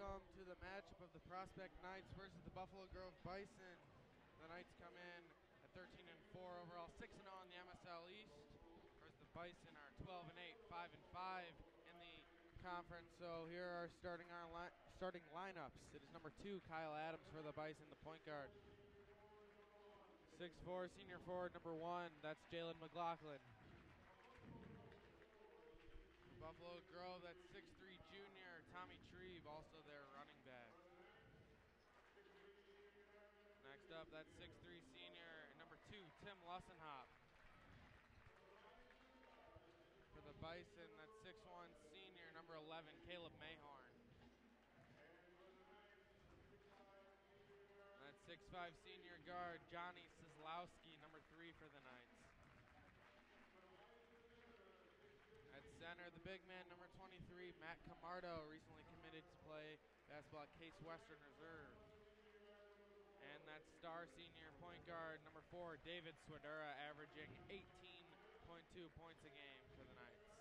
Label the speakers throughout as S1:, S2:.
S1: welcome to the matchup of the Prospect Knights versus the Buffalo Grove Bison. The Knights come in at 13-4 overall, 6-0 in the MSL East, whereas the Bison are 12-8, 5-5 in the conference. So here are starting lineups. It is number 2, Kyle Adams for the Bison, the point guard. 6'4", senior forward, number 1, that's Jalen McLaughlin. Buffalo Grove, that's 6'3", junior, Tommy Treve, also their running back. Next up, that's 6'3", senior, number 2, Tim Lussenhop. For the Bison, that's 6'1", senior, number 11, Caleb Mayhorn. That's 6'5", senior guard, Johnny Sislowski, number 3 for the Knights. At center, the big man, number 23, Matt Camardo, recently committed to play basketball at Case Western Reserve. And that star senior point guard, number 4, David Swedura, averaging 18.2 points a game for the Knights.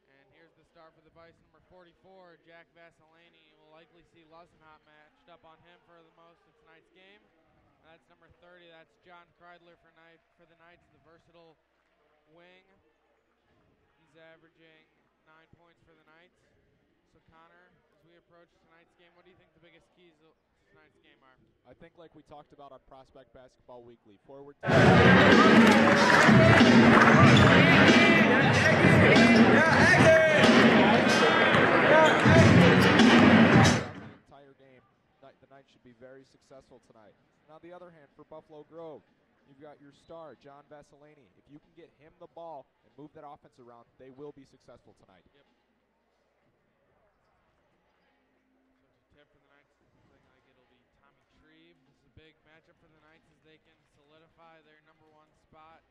S1: And here's the star for the Bison, number 44, Jack Vasilani. We'll likely see Lussenhop matched up on him for the most of tonight's game. And that's number 30, that's John Kreidler for the Knights, the versatile wing. He's averaging 9 points for the Knights. So Connor, as we approach tonight's game, what do you think the biggest keys to tonight's game are?
S2: I think, like we talked about on Prospect Basketball Weekly, forward entire game. The Knights should be very successful tonight. And on the other hand, for Buffalo Grove, you've got your star, John Vasilani. If you can get him the ball and move that offense around, they will be successful tonight.
S1: Yep. So to tip for the Knights, looking like it'll be Tommy Treve. This is a big matchup for the Knights as they can solidify their number 1 spot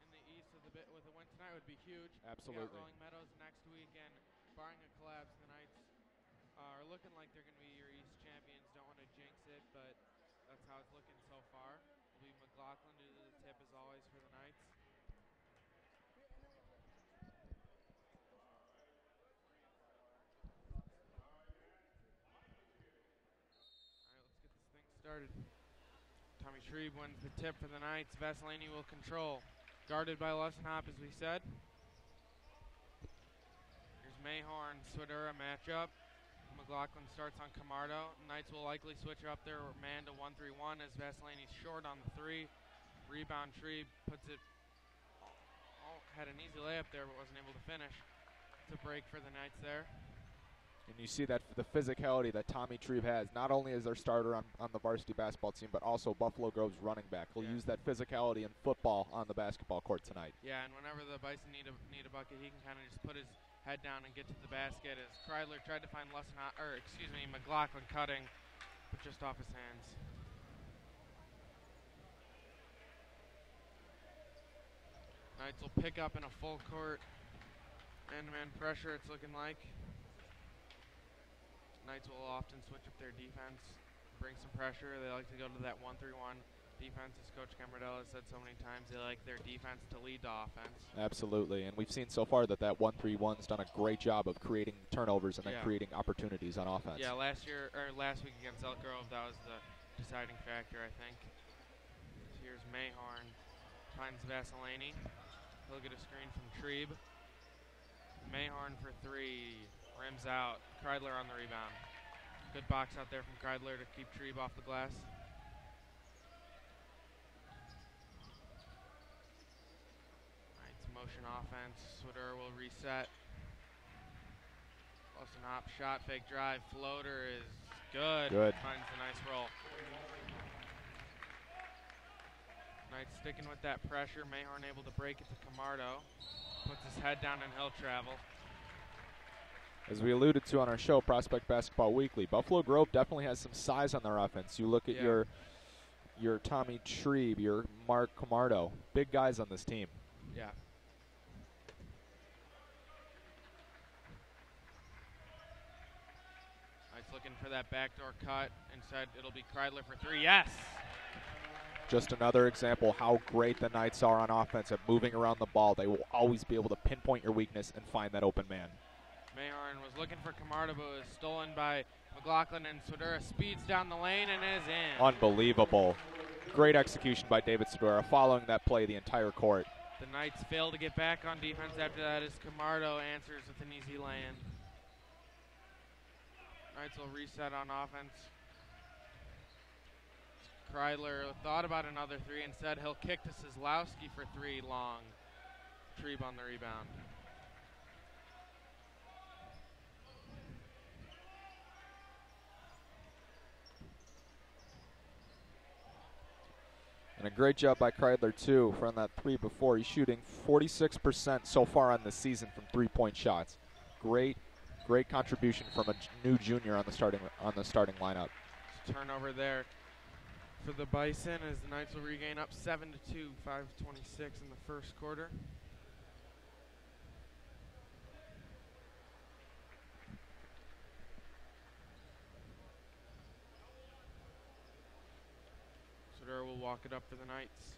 S1: in the East with a win tonight would be huge.
S2: Absolutely.
S1: We got Rolling Meadows next week, and barring a collapse, the Knights are looking like they're going to be your East champions. Don't want to jinx it, but that's how it's looking so far. Will be McLaughlin to do the tip as always for the Knights. Alright, let's get this thing started. Tommy Treve wins the tip for the Knights. Vasilani will control. Guarded by Lussenhop, as we said. Here's Mayhorn, Swedura matchup. McLaughlin starts on Camardo. Knights will likely switch up their man to 1-3-1 as Vasilani's short on the 3. Rebound, Treve puts it, had an easy layup there but wasn't able to finish. It's a break for the Knights there.
S2: And you see that the physicality that Tommy Treve has, not only as their starter on the varsity basketball team, but also Buffalo Grove's running back. He'll use that physicality in football on the basketball court tonight.
S1: Yeah, and whenever the Bison need a bucket, he can kind of just put his head down and get to the basket as Kreidler tried to find McLaughlin cutting, but just off his hands. Knights will pick up in a full court man-to-man pressure, it's looking like. Knights will often switch up their defense, bring some pressure. They like to go to that 1-3-1 defense, as Coach Camardella has said so many times. They like their defense to lead the offense.
S2: Absolutely, and we've seen so far that 1-3-1's done a great job of creating turnovers and then creating opportunities on offense.
S1: Yeah, last week against Elk Grove, that was the deciding factor, I think. So here's Mayhorn, finds Vasilani. He'll get a screen from Trebe. Mayhorn for 3, rims out. Kreidler on the rebound. Good box out there from Kreidler to keep Trebe off the glass. Motion offense. Swedura will reset. Lussenhop shot, fake drive, floater is good. Finds a nice roll. Knights sticking with that pressure. Mayhorn able to break it to Camardo. Puts his head down and he'll travel.
S2: As we alluded to on our show, Prospect Basketball Weekly, Buffalo Grove definitely has some size on their offense. You look at your Tommy Trebe, your Mark Camardo, big guys on this team.
S1: Yeah. Knights looking for that backdoor cut. Inside, it'll be Kreidler for 3. Yes!
S2: Just another example how great the Knights are on offense at moving around the ball. They will always be able to pinpoint your weakness and find that open man.
S1: Mayhorn was looking for Camardo, but was stolen by McLaughlin, and Swedera speeds down the lane and is in.
S2: Unbelievable. Great execution by David Swedera, following that play the entire court.
S1: The Knights fail to get back on defense after that as Camardo answers with an easy lay-in. Knights will reset on offense. Kreidler thought about another three. Instead, he'll kick to Kozlowski for three long. Trebe on the rebound.
S2: And a great job by Kreidler, too, from that three before. He's shooting 46% so far on the season from three-point shots. Great contribution from a new junior on the starting lineup.
S1: Turnover there for the Bison as the Knights will regain up 7-2, 5:26 in the first quarter. Swedera will walk it up for the Knights.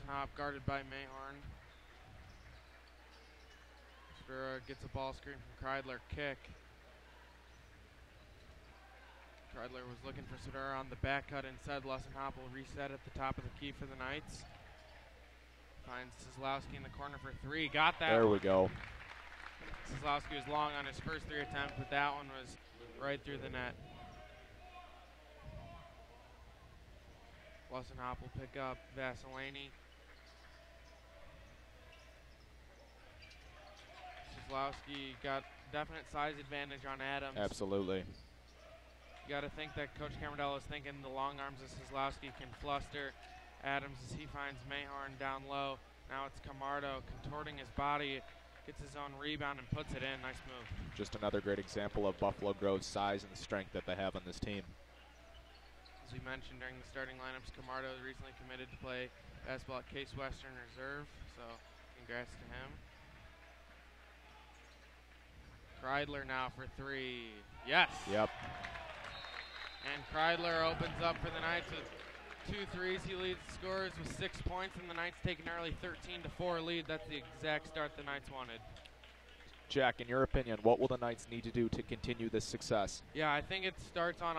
S1: Hop guarded by Mayhorn. Swedera gets a ball screen from Kreidler. Kick. Kreidler was looking for Swedera on the back cut inside. Hop will reset at the top of the key for the Knights. Finds Kozlowski in the corner for three. Got that.
S2: There we go.
S1: Kozlowski was long on his first three attempts, but that one was right through the net. Hop will pick up Vasilani. Kozlowski got definite size advantage on Adams.
S2: Absolutely.
S1: You got to think that Coach Camarillo is thinking the long arms of Kozlowski can fluster Adams as he finds Mayhorn down low. Now it's Camardo contorting his body, gets his own rebound and puts it in. Nice move.
S2: Just another great example of Buffalo Grove's size and the strength that they have on this team.
S1: As we mentioned during the starting lineups, Camardo is recently committed to play basketball at Case Western Reserve, so congrats to him. Kreidler now for three. Yes.
S2: Yep.
S1: And Kreidler opens up for the Knights with 2 threes. He leads the scorers with 6 points, and the Knights take an early 13-4 lead. That's the exact start the Knights wanted.
S2: Jack, in your opinion, what will the Knights need to do to continue this success?
S1: Yeah, I think it starts on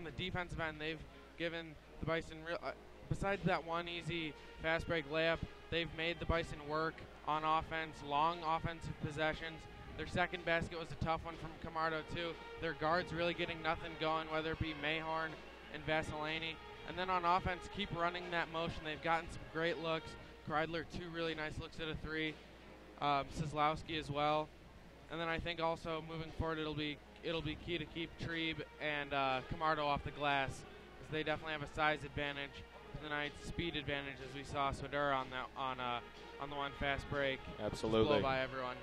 S1: the defensive end. They've given the Bison besides that one easy fast break layup, they've made the Bison work on offense, long offensive possessions. Their second basket was a tough one from Camardo, too. Their guards really getting nothing going, whether it be Mayhorn and Vasilani. And then on offense, keep running that motion. They've gotten some great looks. Kreidler, 2 really nice looks at a three. Kozlowski as well. And then I think also moving forward, it'll be key to keep Trebe and Camardo off the glass, because they definitely have a size advantage. The Knights speed advantage, as we saw Swedera on the one fast break.
S2: Absolutely.
S1: Blow by everyone.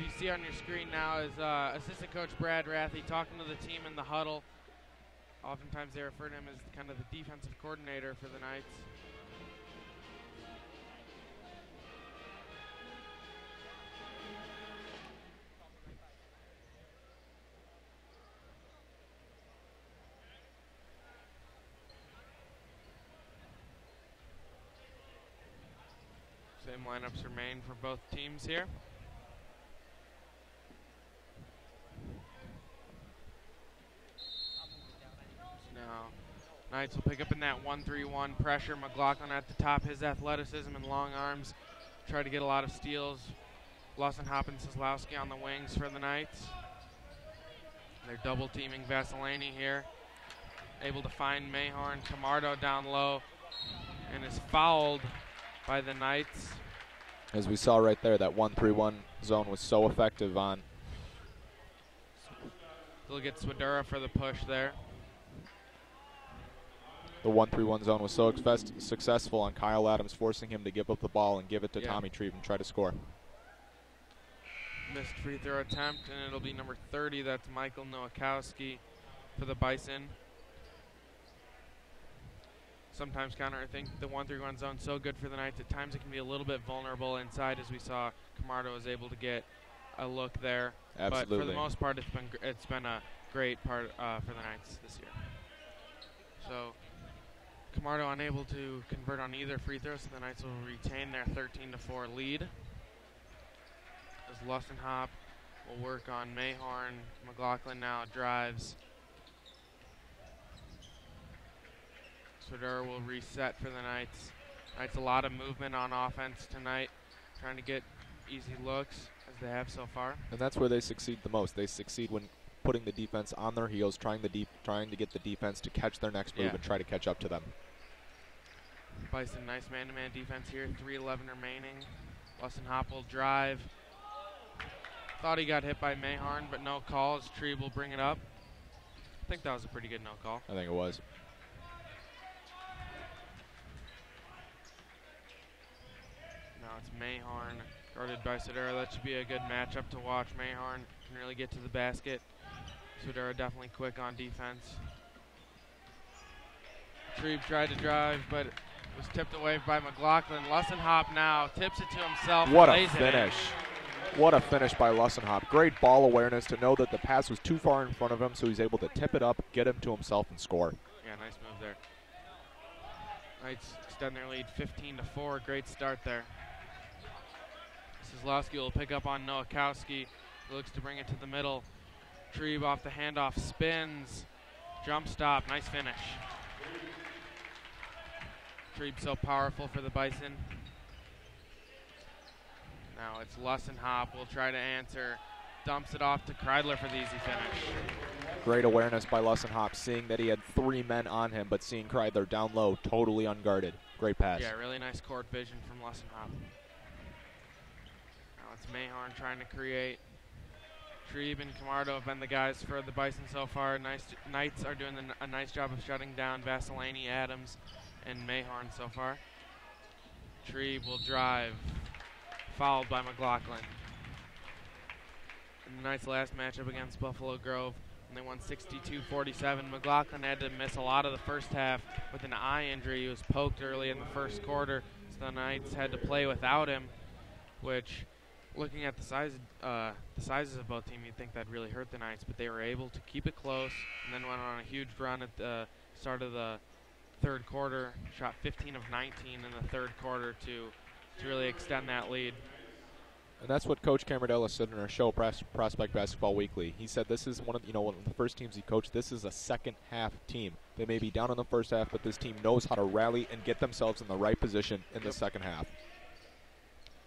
S1: You see on your screen now is assistant coach Brad Rathie talking to the team in the huddle. Oftentimes they refer to him as kind of the defensive coordinator for the Knights. Same lineups remain for both teams here. Knights will pick up in that 1-3-1 pressure. McLaughlin at the top, his athleticism and long arms. Try to get a lot of steals. Hop and Kozlowski on the wings for the Knights. They're double teaming Vasilani here. Able to find Mayhorn. Camardo down low and is fouled by the Knights.
S2: As we saw right there, that 1-3-1 zone was so effective on.
S1: They'll get Swedera for the push there.
S2: The 1-3-1 zone was so successful on Kyle Adams, forcing him to give up the ball and give it to Tommy Trebe and try to score.
S1: Missed free throw attempt, and it'll be number 30. That's Michael Nowakowski for the Bison. Sometimes I think the 1-3-1 zone so good for the Knights. At times it can be a little bit vulnerable inside, as we saw Camardo was able to get a look there.
S2: Absolutely.
S1: But for the most part, it's been a great part for the Knights this year. So Camardo unable to convert on either free throw, so the Knights will retain their 13-4 lead. As Lussenhop will work on Mayhorn. McLaughlin now drives. Swidera will reset for the Knights. Knights a lot of movement on offense tonight, trying to get easy looks as they have so far.
S2: And that's where they succeed the most. They succeed when putting the defense on their heels, trying to get the defense to catch their next move and try to catch up to them.
S1: Bison, nice man-to-man defense here. 3:11 remaining. Lussenhop will drive. Thought he got hit by Mayhorn, but no call as Trebe will bring it up. I think that was a pretty good no call.
S2: I think it was.
S1: Now it's Mayhorn guarded by Swidera. That should be a good matchup to watch. Mayhorn can really get to the basket. Swidera definitely quick on defense. Trebe tried to drive, but was tipped away by McLaughlin. Lussenhop now tips it to himself.
S2: What a finish. What a finish by Lussenhop. Great ball awareness to know that the pass was too far in front of him, so he's able to tip it up, get him to himself, and score.
S1: Yeah, nice move there. Knights extend their lead 15-4. Great start there. Kozlowski will pick up on Nowakowski. He looks to bring it to the middle. Trebe off the handoff, spins, jump stop, nice finish. Trebe so powerful for the Bison. Now it's Lussenhop will try to answer. Dumps it off to Kreidler for the easy finish.
S2: Great awareness by Lussenhop, seeing that he had 3 men on him, but seeing Kreidler down low, totally unguarded. Great pass.
S1: Yeah, really nice court vision from Lussenhop. Now it's Mayhorn trying to create. Trebe and Camardo have been the guys for the Bison so far. Knights are doing a nice job of shutting down Vasilani, Adams, and Mayhorn so far. Trebe will drive, fouled by McLaughlin. In the Knights' last matchup against Buffalo Grove, and they won 62-47. McLaughlin had to miss a lot of the first half with an eye injury. He was poked early in the first quarter, so the Knights had to play without him, which, looking at the sizes of both teams, you'd think that really hurt the Knights, but they were able to keep it close and then went on a huge run at the start of the third quarter, shot 15 of 19 in the third quarter to really extend that lead.
S2: And that's what Coach Camaradella said in our show, Prospect Basketball Weekly. He said this is one of the first teams he coached. This is a second half team. They may be down in the first half, but this team knows how to rally and get themselves in the right position in the second half.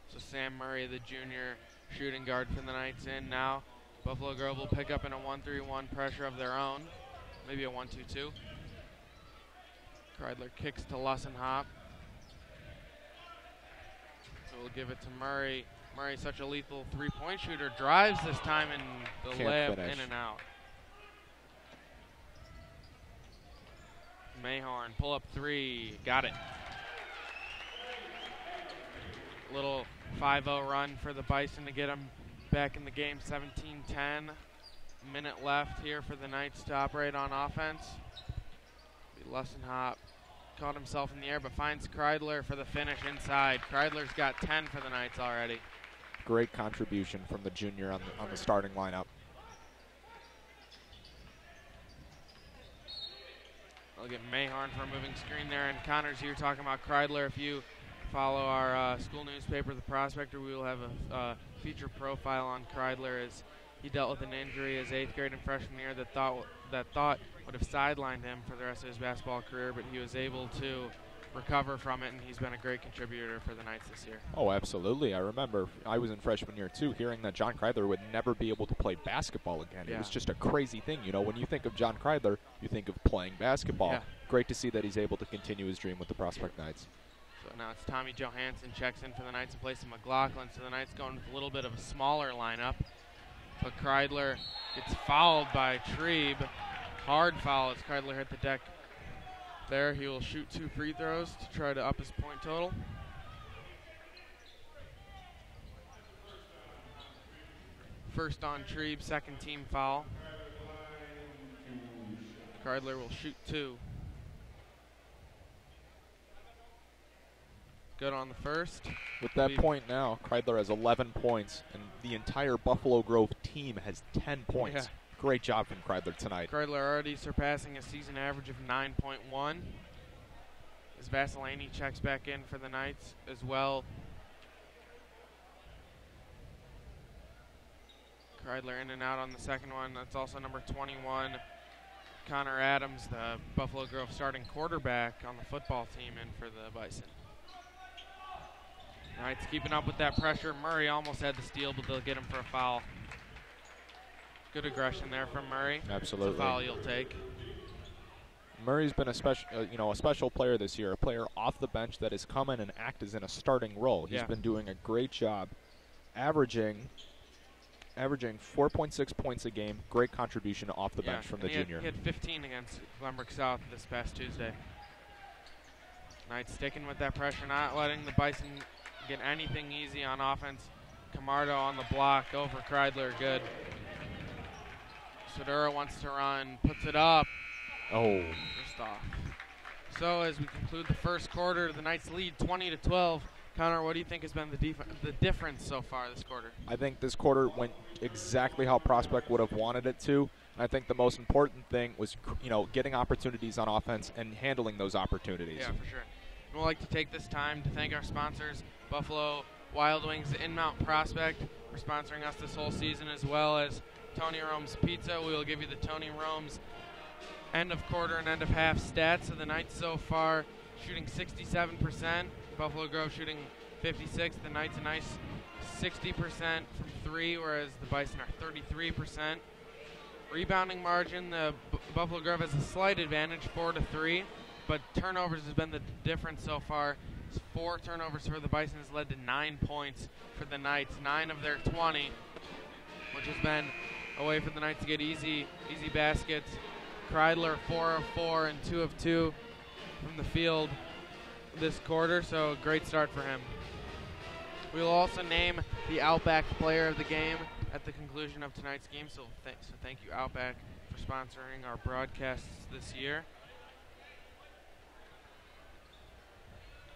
S1: So Sam Murray, the junior shooting guard for the Knights in now. Buffalo Grove will pick up in a 1-3-1 pressure of their own, maybe a 1-2-2. Kreidler kicks to Lussenhop. So we'll give it to Murray. Murray, such a lethal three-point shooter, drives this time and the layup in and out. Mayhorn, pull up 3, got it. Little 5-0 run for the Bison to get them back in the game. 17-10, minute left here for the Knights to operate on offense. Lussenhop caught himself in the air but finds Kreidler for the finish inside. Kreidler's got 10 for the Knights already.
S2: Great contribution from the junior on the starting lineup.
S1: I'll get Mayhorn for a moving screen there. And Connors, you were talking about Kreidler. If you follow our school newspaper, The Prospector, we will have a feature profile on Kreidler as he dealt with an injury his 8th grade and freshman year that thought would have sidelined him for the rest of his basketball career, but he was able to recover from it, and he's been a great contributor for the Knights this year.
S2: Oh, absolutely. I remember I was in freshman year too, hearing that John Kreidler would never be able to play basketball again.
S1: Yeah.
S2: It was just a crazy thing. You know, when you think of John Kreidler, you think of playing basketball.
S1: Yeah.
S2: Great to see that he's able to continue his dream with the Prospect Knights.
S1: So now it's Tommy Johansson checks in for the Knights in place of McLaughlin. So the Knights going with a little bit of a smaller lineup. But Kreidler gets fouled by Trebe. Hard foul as Kreidler hit the deck. There, he will shoot 2 free throws to try to up his point total. First on Trebe, second team foul. Kreidler will shoot 2. Good on the first.
S2: With that point now, Kreidler has 11 points, and the entire Buffalo Grove team has 10 points.
S1: Yeah.
S2: Great job from Kreidler tonight.
S1: Kreidler already surpassing a season average of 9.1. as Vasilani checks back in for the Knights as well. Kreidler in and out on the second one. That's also number 21, Connor Adams, the Buffalo Grove starting quarterback on the football team, in for the Bison. Knights keeping up with that pressure. Murray almost had the steal, but they'll get him for a foul. Good aggression there from Murray.
S2: Absolutely.
S1: It's a foul you'll take.
S2: Murray's been a special player this year, a player off the bench that has come in and acted in a starting role. He's been doing a great job, averaging 4.6 points a game. Great contribution off the bench from the junior.
S1: He had 15 against Glenbrook South this past Tuesday. Knights sticking with that pressure, not letting the Bison get anything easy on offense. Camardo on the block over Kreidler, good. Sodura wants to run, puts it up.
S2: Oh.
S1: Just off. So as we conclude the first quarter, the Knights lead 20-12. Connor, what do you think has been the difference so far this quarter?
S2: I think this quarter went exactly how Prospect would have wanted it to. And I think the most important thing was, getting opportunities on offense and handling those opportunities.
S1: Yeah, for sure. We'd like to take this time to thank our sponsors, Buffalo Wild Wings in Mount Prospect, for sponsoring us this whole season, as well as Tony Rome's Pizza. We will give you the Tony Rome's end of quarter and end of half stats of the Knights so far. Shooting 67%, Buffalo Grove shooting 56%. The Knights a nice 60% from three, whereas the Bison are 33%. Rebounding margin, the Buffalo Grove has a slight advantage, 4-3, but turnovers has been the difference so far. 4 turnovers for the Bison has led to 9 points for the Knights, 9 of their 20, which has been a way for the Knights to get easy baskets. Kreidler 4 of 4 and 2 of 2 from the field this quarter, so great start for him. We will also name the Outback player of the game at the conclusion of tonight's game, so thank you, Outback, for sponsoring our broadcasts this year.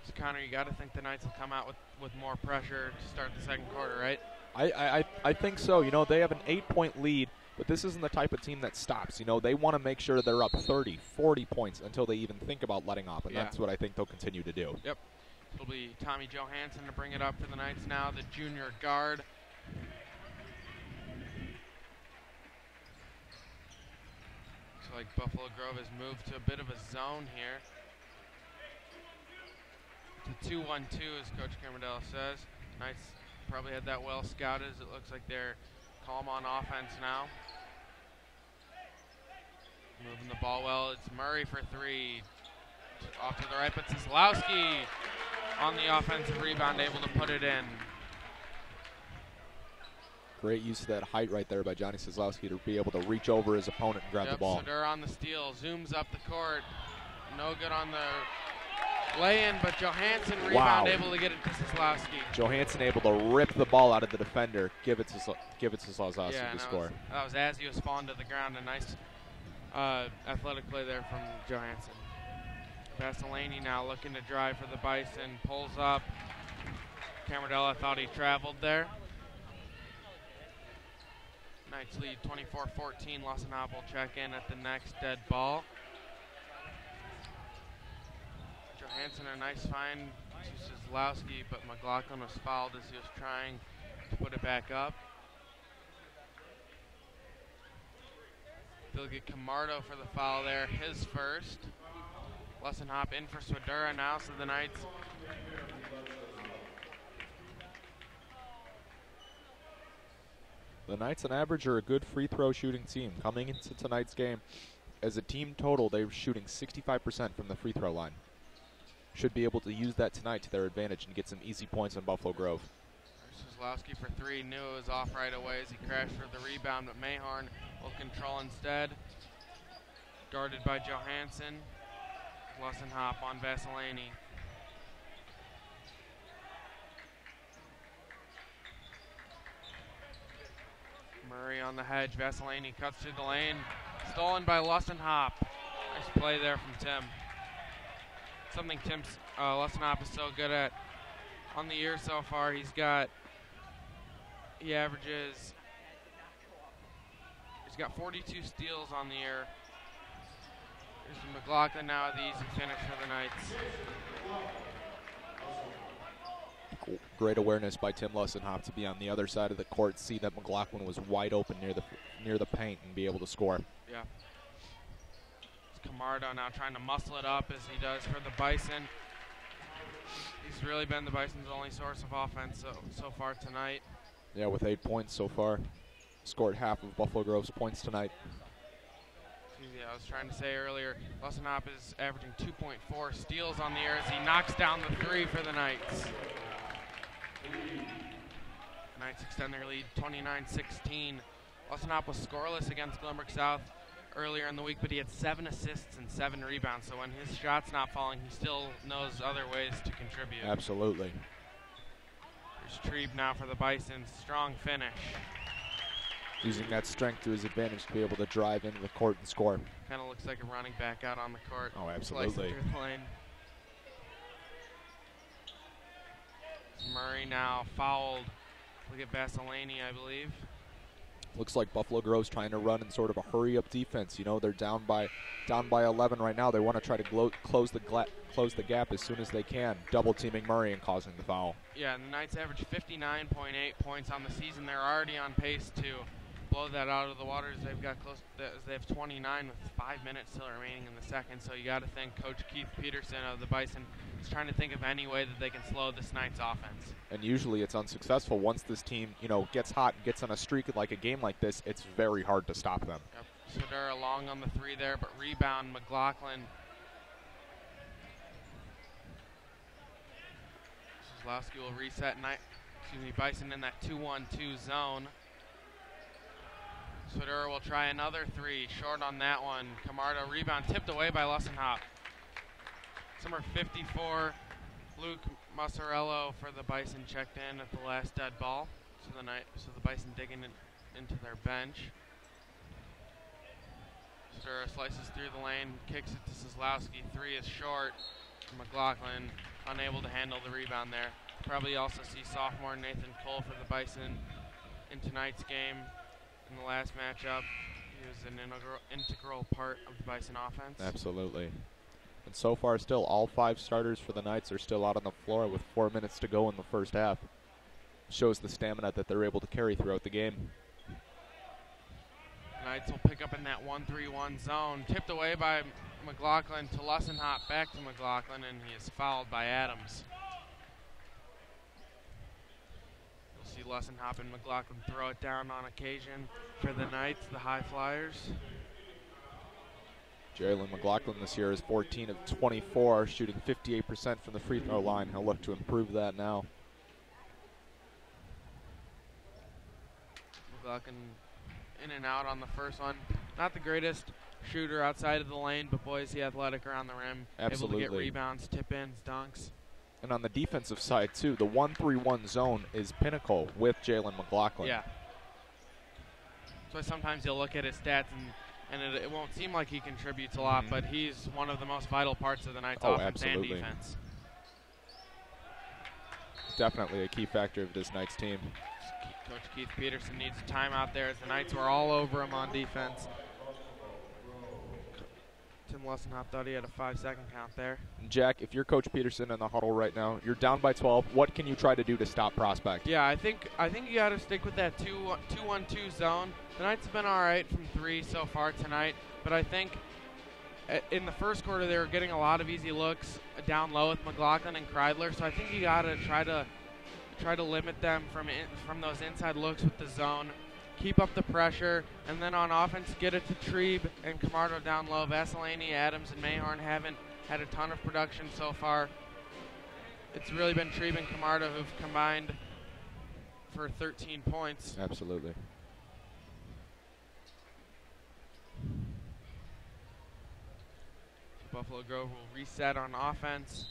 S1: So Connor, you got to think the Knights will come out with more pressure to start the second quarter, right?
S2: I think so. They have an 8-point lead, but this isn't the type of team that stops. They want to make sure they're up 30, 40 points until they even think about letting off, and that's what I think they'll continue to do.
S1: Yep. It'll be Tommy Johansson to bring it up for the Knights now, the junior guard. Looks like Buffalo Grove has moved to a bit of a zone here. It's a 2-1-2, as Coach Camardello says. Knights probably had that well scouted, as it looks like they're calm on offense now. Moving the ball well. It's Murray for 3. Off to the right, but Cieslawski on the offensive rebound, able to put it in.
S2: Great use of that height right there by Johnny Cieslawski to be able to reach over his opponent and grab the ball.
S1: Sodura on the steal, zooms up the court. No good on the lay-in, but Johansson rebound, able to get it to Cieslawski.
S2: Johansson able to rip the ball out of the defender, give it to Cieslawski to score.
S1: That was as he was falling to the ground. A nice athletic play there from Johansson. Vasilani now looking to drive for the Bison, pulls up. Camardello thought he traveled there. Knights lead 24-14. Lassenhop will check in at the next dead ball. Johansson, a nice find to Cieslawski, but McLaughlin was fouled as he was trying to put it back up. They'll get Camardo for the foul there, his first. Lassenhop in for Sodura now, so the Knights
S2: on average are a good free throw shooting team. Coming into tonight's game, as a team total, they're shooting 65% from the free throw line. Should be able to use that tonight to their advantage and get some easy points on Buffalo Grove.
S1: Cieslawski for 3, knew it was off right away as he crashed for the rebound, but Mayhorn will control instead. Guarded by Johansson. Lassenhop on Vasilani. Murray on the hedge. Vasilani cuts through the lane. Stolen by Lassenhop. Nice play there from Tim. Something Lassenhop is so good at on the year so far. He's got 42 steals on the year. Here's McLaughlin now with the easy finish for the Knights.
S2: Great awareness by Tim Lussenhoff to be on the other side of the court, see that McLaughlin was wide open near the paint, and be able to score.
S1: Yeah. It's Camardo now trying to muscle it up as he does for the Bison. He's really been the Bison's only source of offense so far tonight.
S2: Yeah, with 8 points so far. Scored half of Buffalo Grove's points tonight.
S1: Yeah, I was trying to say earlier, Lussenhoff is averaging 2.4 steals on the year as he knocks down the three for the Knights. Knights extend their lead 29-16. Lussenhoff was scoreless against Glenbrook South earlier in the week, but he had 7 assists and 7 rebounds, so when his shot's not falling, he still knows other ways to contribute.
S2: Absolutely.
S1: There's Trebe now for the Bison. Strong finish.
S2: Using that strength to his advantage to be able to drive into the court and score.
S1: Kind of looks like a running back out on the court.
S2: Oh, absolutely.
S1: Slicing through the lane. Murray now fouled. Look at Vasilani, I believe.
S2: Looks like Buffalo Grove's trying to run in sort of a hurry-up defense. You know, they're down by 11 right now. They want to try to close the gap as soon as they can, double-teaming Murray and causing the foul.
S1: Yeah, and the Knights average 59.8 points on the season. They're already on pace to blow that out of the water as they've got close. They have 29 with 5 minutes still remaining in the second. So you got to think Coach Keith Peterson of the Bison is trying to think of any way that they can slow this Knights offense.
S2: And usually it's unsuccessful. Once this team, you know, gets hot and gets on a streak like a game like this, it's very hard to stop them.
S1: Yep. Sodera long on the three there, but rebound McLaughlin. Zlowski will reset Bison in that 2-1-2 zone. Sodera will try another three, short on that one. Camardo rebound tipped away by Lussenhoff. Number 54, Luke Massarello for the Bison checked in at the last dead ball. So the Bison digging into their bench. Sodera slices through the lane, kicks it to Zlowski. Three is short. McLaughlin unable to handle the rebound there. Probably also see sophomore Nathan Cole for the Bison in tonight's game. In the last matchup, he was an integral part of the Bison offense.
S2: Absolutely. And so far, still, all 5 starters for the Knights are still out on the floor with 4 minutes to go in the first half. Shows the stamina that they're able to carry throughout the game.
S1: Knights will pick up in that 1-3-1 zone. Tipped away by McLaughlin to Lussenhoff, back to McLaughlin, and he is fouled by Adams. You'll see Lussenhoff and McLaughlin throw it down on occasion for the Knights, the High Flyers.
S2: Jalen McLaughlin this year is 14 of 24, shooting 58% from the free throw line. He'll look to improve that now.
S1: McLaughlin in and out on the first one. Not the greatest shooter outside of the lane, but boy, is he athletic around the rim.
S2: Absolutely.
S1: Able to get rebounds, tip-ins, dunks.
S2: And on the defensive side, too, the 1-3-1 zone is pinnacle with Jalen McLaughlin.
S1: Yeah. So sometimes you'll look at his stats and it won't seem like he contributes a lot, but he's one of the most vital parts of the Knights offense and defense.
S2: Definitely a key factor of this Knights team.
S1: Coach Keith Peterson needs a timeout there as the Knights were all over him on defense. Tim Lussenhoff thought he had a 5-second count there.
S2: Jack, if you're Coach Peterson in the huddle right now, you're down by 12. What can you try to do to stop Prospect?
S1: Yeah, I think you got to stick with that 2-1-2 zone. The Knights have been all right from 3 so far tonight, but I think in the first quarter they were getting a lot of easy looks down low with McLaughlin and Kreidler. So I think you got to try to limit them from those inside looks with the zone. Keep up the pressure, and then on offense, get it to Trebe and Camardo down low. Vasilani, Adams, and Mayhorn haven't had a ton of production so far. It's really been Trebe and Camardo who've combined for 13 points.
S2: Absolutely.
S1: Buffalo Grove will reset on offense.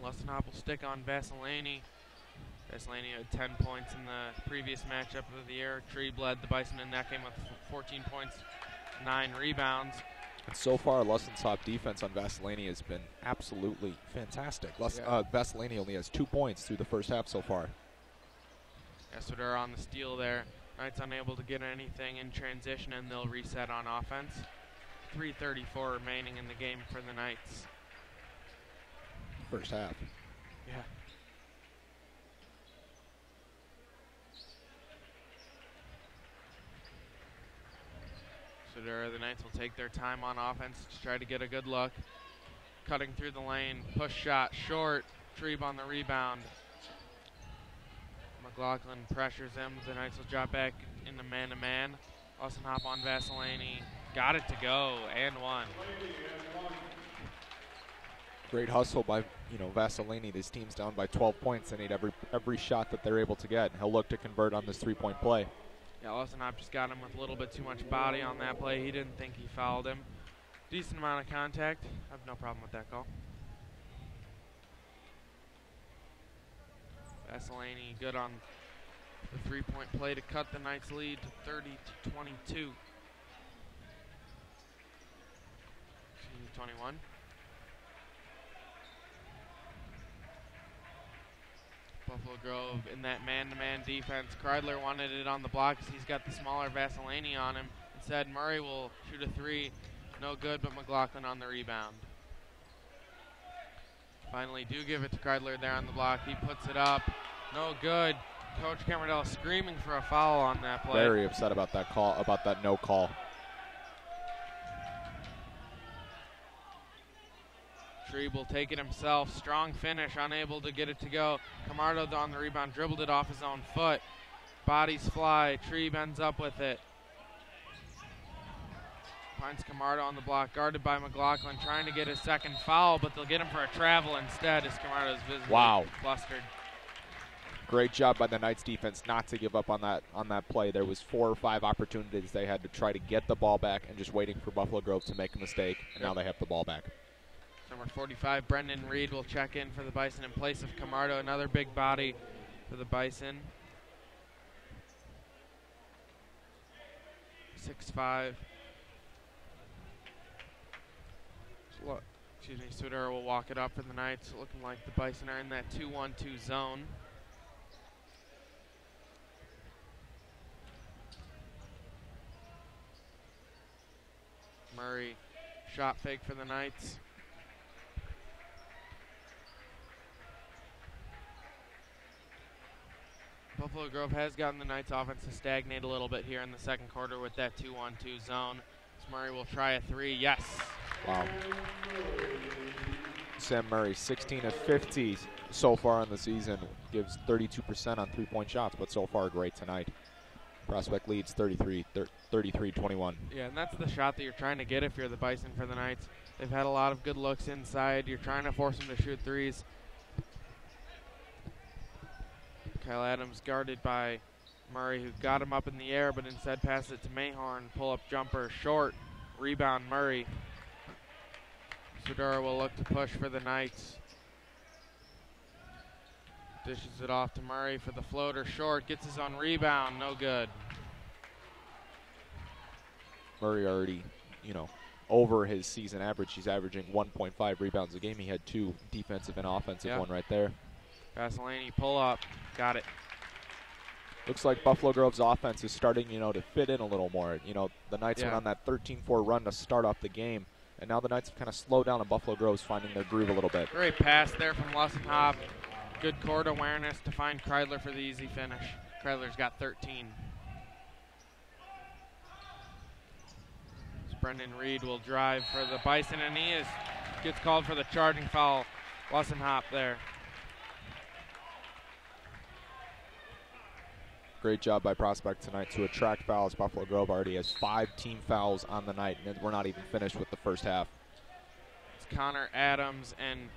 S1: Lussenhoff will stick on Vasilani. Vasilani had 10 points in the previous matchup of the year. Trebe led the Bison in that game with 14 points, 9 rebounds.
S2: And so far, Lussen's top defense on Vasilani has been absolutely fantastic. Vasilani only has 2 points through the first half so far.
S1: Sodera on the steal there. Knights unable to get anything in transition, and they'll reset on offense. 3:34 remaining in the game for the Knights.
S2: First half.
S1: Yeah. So the Knights will take their time on offense to try to get a good look. Cutting through the lane, push shot, short. Trebe on the rebound. McLaughlin pressures him. The Knights will drop back into man-to-man. Austin Hop on Vasilani. Got it to go, and one.
S2: Great hustle by Vasilani. This team's down by 12 points. They need every shot that they're able to get. He'll look to convert on this three-point play.
S1: Yeah, Austin Hop just got him with a little bit too much body on that play. He didn't think he fouled him. Decent amount of contact. I have no problem with that call. Vasilani good on the three-point play to cut the Knights' lead to 30-22. 21. Buffalo Grove in that man-to-man defense. Kreidler wanted it on the block because he's got the smaller Vasilani on him. Instead, Murray will shoot a three. No good, but McLaughlin on the rebound. Finally do give it to Kreidler there on the block. He puts it up. No good. Coach Camardell screaming for a foul on that play.
S2: Very upset about that call, about that no call.
S1: Trebe will take it himself. Strong finish, unable to get it to go. Camardo on the rebound, dribbled it off his own foot. Bodies fly. Trebe ends up with it. Finds Camardo on the block, guarded by McLaughlin, trying to get his second foul, but they'll get him for a travel instead as Camardo's visibly flustered.
S2: Great job by the Knights defense not to give up on that play. There was 4 or 5 opportunities they had to try to get the ball back and just waiting for Buffalo Grove to make a mistake, and now they have the ball back.
S1: Number 45, Brendan Reed will check in for the Bison in place of Camardo. Another big body for the Bison. 6'5". Sudera will walk it up for the Knights, looking like the Bison are in that 2-1-2 zone. Murray, shot fake for the Knights. Buffalo Grove has gotten the Knights offense to stagnate a little bit here in the second quarter with that 2-1-2 zone. Murray will try a three. Yes.
S2: Wow. Sam Murray, 16 of 50 so far in the season, gives 32% on three-point shots, but so far great tonight. Prospect leads 33-21.
S1: Yeah, and that's the shot that you're trying to get if you're the Bison for the Knights. They've had a lot of good looks inside. You're trying to force them to shoot threes. Kyle Adams guarded by Murray, who got him up in the air, but instead passed it to Mayhorn. Pull-up jumper, short. Rebound, Murray. Sudura will look to push for the Knights. Dishes it off to Murray for the floater, short. Gets his own rebound, no good.
S2: Murray already, over his season average. He's averaging 1.5 rebounds a game. He had 2 defensive and offensive, one right there.
S1: Vasilani, pull up, got it.
S2: Looks like Buffalo Grove's offense is starting, to fit in a little more. The Knights went on that 13-4 run to start off the game, and now the Knights have kind of slowed down, and Buffalo Grove's finding their groove a little bit.
S1: Great pass there from Lawson Hobb. Good court awareness to find Kreidler for the easy finish. Kreidler's got 13. Brendan Reed will drive for the Bison, and he gets called for the charging foul. Lawson Hobb there.
S2: Great job by Prospect tonight to attract fouls. Buffalo Grove already has 5 team fouls on the night, and we're not even finished with the first half.
S1: It's Connor Adams and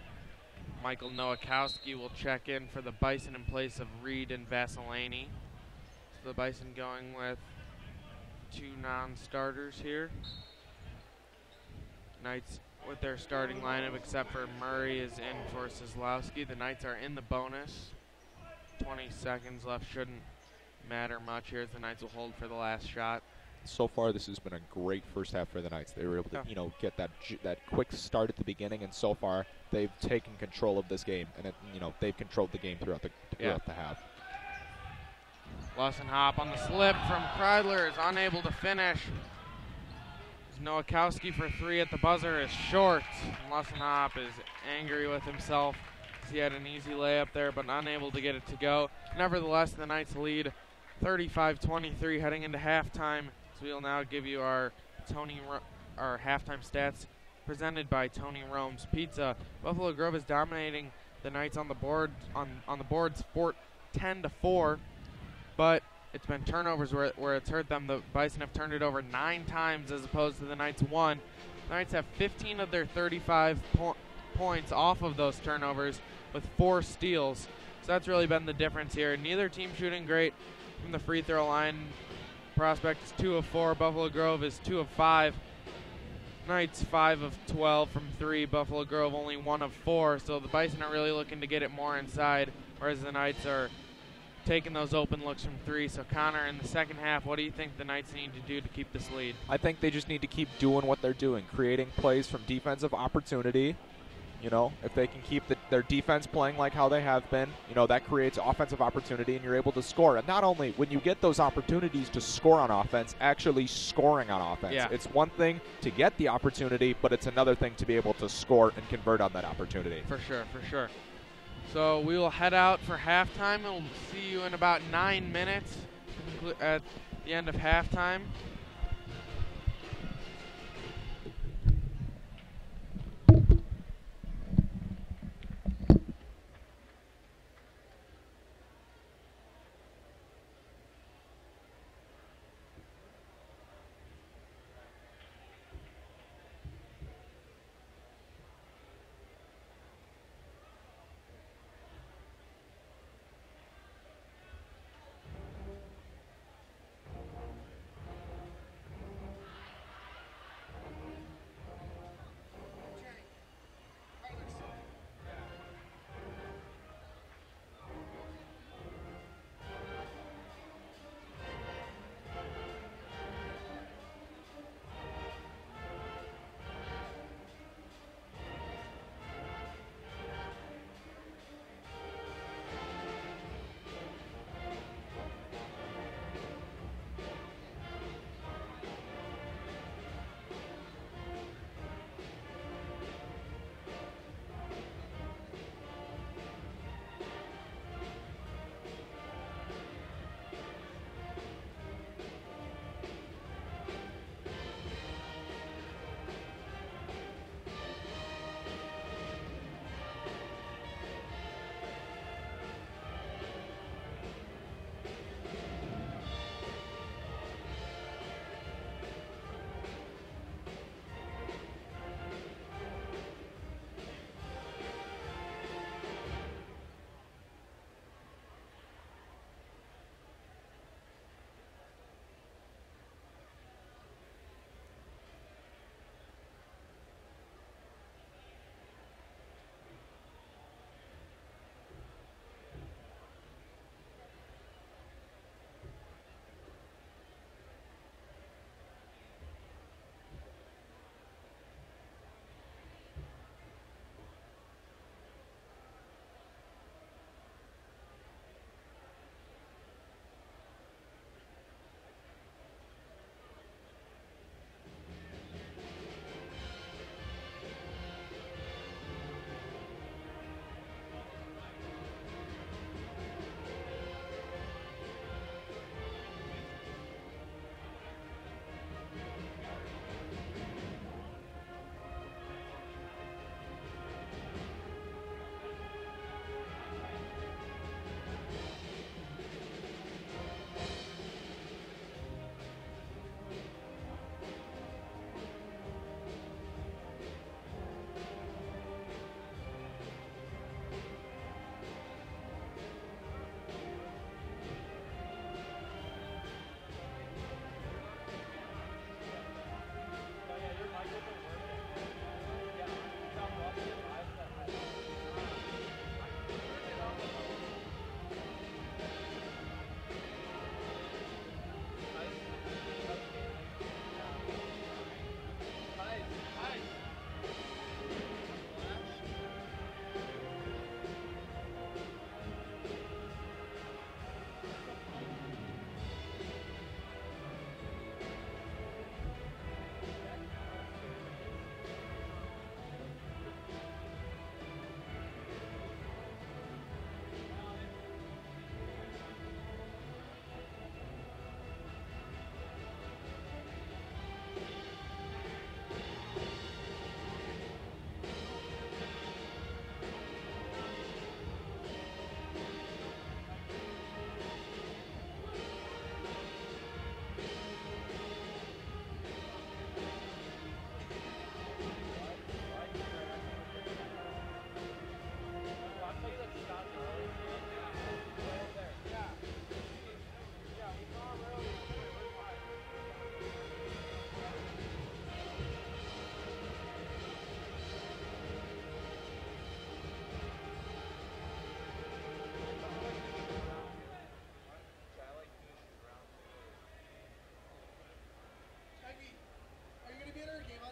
S1: Michael Nowakowski will check in for the Bison in place of Reed and Vasilani. So the Bison going with 2 non-starters here. Knights with their starting lineup, except for Murray is in for Kozlowski. The Knights are in the bonus. 20 seconds left, shouldn't matter much here as the Knights will hold for the last shot.
S2: So far, this has been a great first half for the Knights. They were able to, get that quick start at the beginning, and so far they've taken control of this game, and they've controlled the game throughout the half.
S1: Lawson Hopp on the slip from Kreidler is unable to finish. Nowakowski for 3 at the buzzer is short. Lussenhop is angry with himself. He had an easy layup there, but unable to get it to go. Nevertheless, the Knights lead 35-23 heading into halftime. So we'll now give you our halftime stats presented by Tony Rome's Pizza. Buffalo Grove is dominating the Knights on the board on the boards 10-4, but it's been turnovers where it's hurt them. The Bison have turned it over 9 times as opposed to the Knights 1. The Knights have 15 of their 35 points off of those turnovers with 4 steals. So that's really been the difference here. Neither team shooting great from the free throw line. Prospect is 2 of 4. Buffalo Grove is 2 of 5. Knights 5 of 12 from 3. Buffalo Grove only 1 of 4. So the Bison are really looking to get it more inside, whereas the Knights are taking those open looks from 3. So Connor, in the second half, what do you think the Knights need to do to keep this lead?
S2: I think they just need to keep doing what they're doing, creating plays from defensive opportunity. You know, if they can keep their defense playing like how they have been, you know, that creates offensive opportunity and you're able to score. And not only when you get those opportunities to score on offense, actually scoring on offense.
S1: Yeah.
S2: It's one thing to get the opportunity, but it's another thing to be able to score and convert on that opportunity.
S1: For sure, for sure. So we will head out for halftime. We'll see you in about 9 minutes at the end of halftime.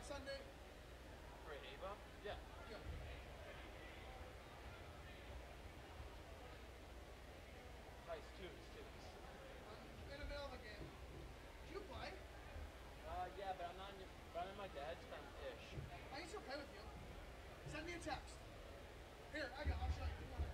S3: Sunday?
S4: For a hay bump? Yeah.
S3: Yeah.
S4: Nice tunes, too.
S3: I'm in the middle of a game. Do you play?
S4: Yeah, but I'm not in but I'm in my dad's friend-ish.
S3: I can still play with you. Send me a text. Here, I'll show you. Come on.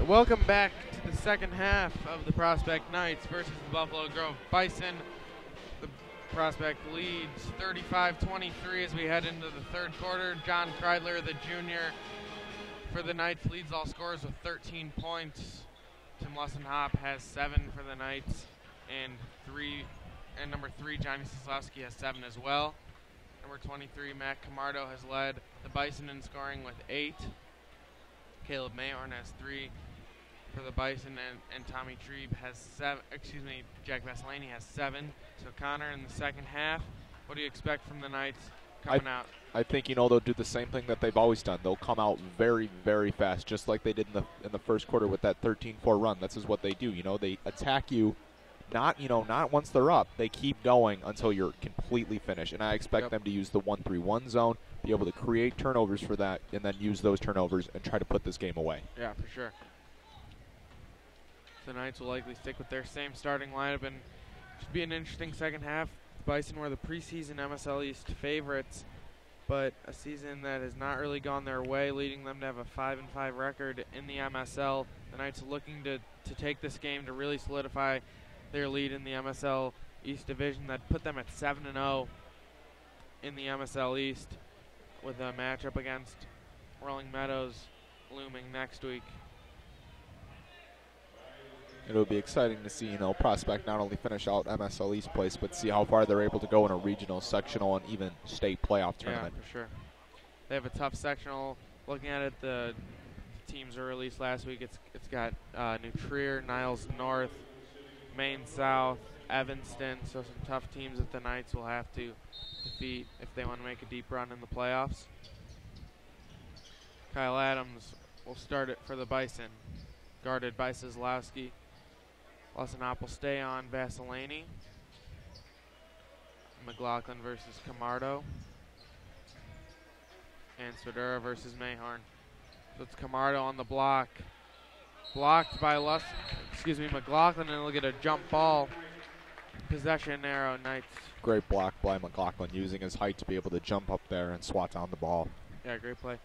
S1: Welcome back to the second half of the Prospect Knights versus the Buffalo Grove Bison. The Prospect leads 35-23 as we head into the third quarter. John Kreidler, the junior, for the Knights leads all scorers with 13 points. Tim Lessenhop has 7 for the Knights, and number 3, Johnny Sislowski, has 7 as well. Number 23, Matt Camardo, has led the Bison in scoring with 8. Caleb Mayhorn has 3 for the Bison, and Tommy Trebe has 7. Jack Vasilani has 7. So Connor, in the second half, what do you expect from the Knights coming out?
S2: I think they'll do the same thing that they've always done. They'll come out very, very fast, just like they did in the first quarter with that 13-4 run. This is what they do. They attack you, not once they're up. They keep going until you're completely finished. And I expect them to use the 1-3-1 zone, be able to create turnovers for that, and then use those turnovers and try to put this game away.
S1: Yeah, for sure. The Knights will likely stick with their same starting lineup, and should be an interesting second half. The Bison were the preseason MSL East favorites, but a season that has not really gone their way, leading them to have a 5-5 record in the MSL. The Knights are looking to take this game to really solidify their lead in the MSL East division that put them at 7-0 in the MSL East, with a matchup against Rolling Meadows looming next week.
S2: It'll be exciting to see, Prospect not only finish out MSL East place, but see how far they're able to go in a regional, sectional, and even state playoff tournament.
S1: Yeah, for sure. They have a tough sectional. Looking at it, the teams are released last week. It's got New Trier, Niles North, Maine South, Evanston. So some tough teams that the Knights will have to defeat if they want to make a deep run in the playoffs. Kyle Adams will start it for the Bison, guarded by Sislowski. Lessenhop will stay on Vasilani. McLaughlin versus Camardo. And Swidera versus Mahorn. So it's Camardo on the block. Blocked by McLaughlin, and he'll get a jump ball. Possession arrow, Knights.
S2: Great block by McLaughlin, using his height to be able to jump up there and swat down the ball.
S1: Yeah, great play.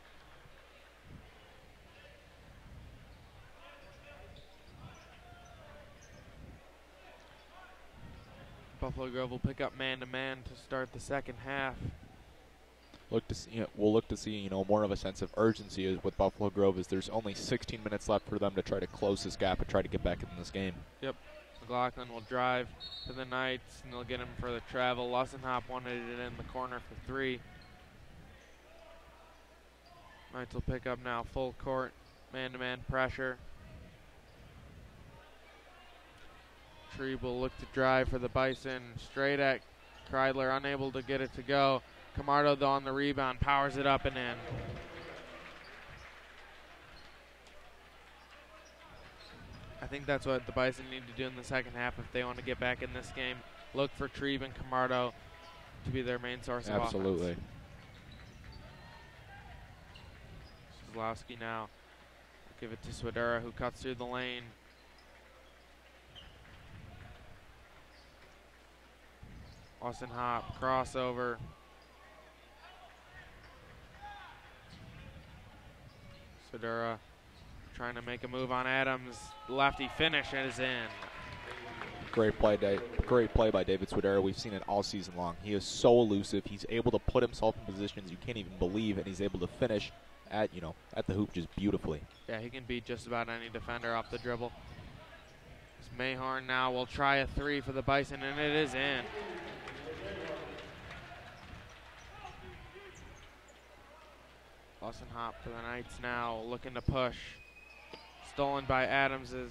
S1: Buffalo Grove will pick up man-to-man to start the second half.
S2: We'll look to see, more of a sense of urgency with Buffalo Grove, as there's only 16 minutes left for them to try to close this gap and try to get back in this game.
S1: Yep. McLaughlin will drive to the Knights, and they'll get him for the travel. Lussenhop wanted it in the corner for 3. Knights will pick up now full court, man-to-man pressure. Trebe will look to drive for the Bison, straight at Kreidler, unable to get it to go. Camardo, though, on the rebound, powers it up and in. I think that's what the Bison need to do in the second half if they want to get back in this game. Look for Trebe and Camardo to be their main source of offense.
S2: Absolutely.
S1: Zlowski now. Give it to Swidera, who cuts through the lane. Austin Hop, crossover. Swidera trying to make a move on Adams. Lefty finish and is in.
S2: Great play by David Swidera. We've seen it all season long. He is so elusive. He's able to put himself in positions you can't even believe, and he's able to finish at the hoop just beautifully.
S1: Yeah, he can beat just about any defender off the dribble. Mahorn now will try a 3 for the Bison, and it is in. Austin Hop for the Knights now, looking to push. Stolen by Adams as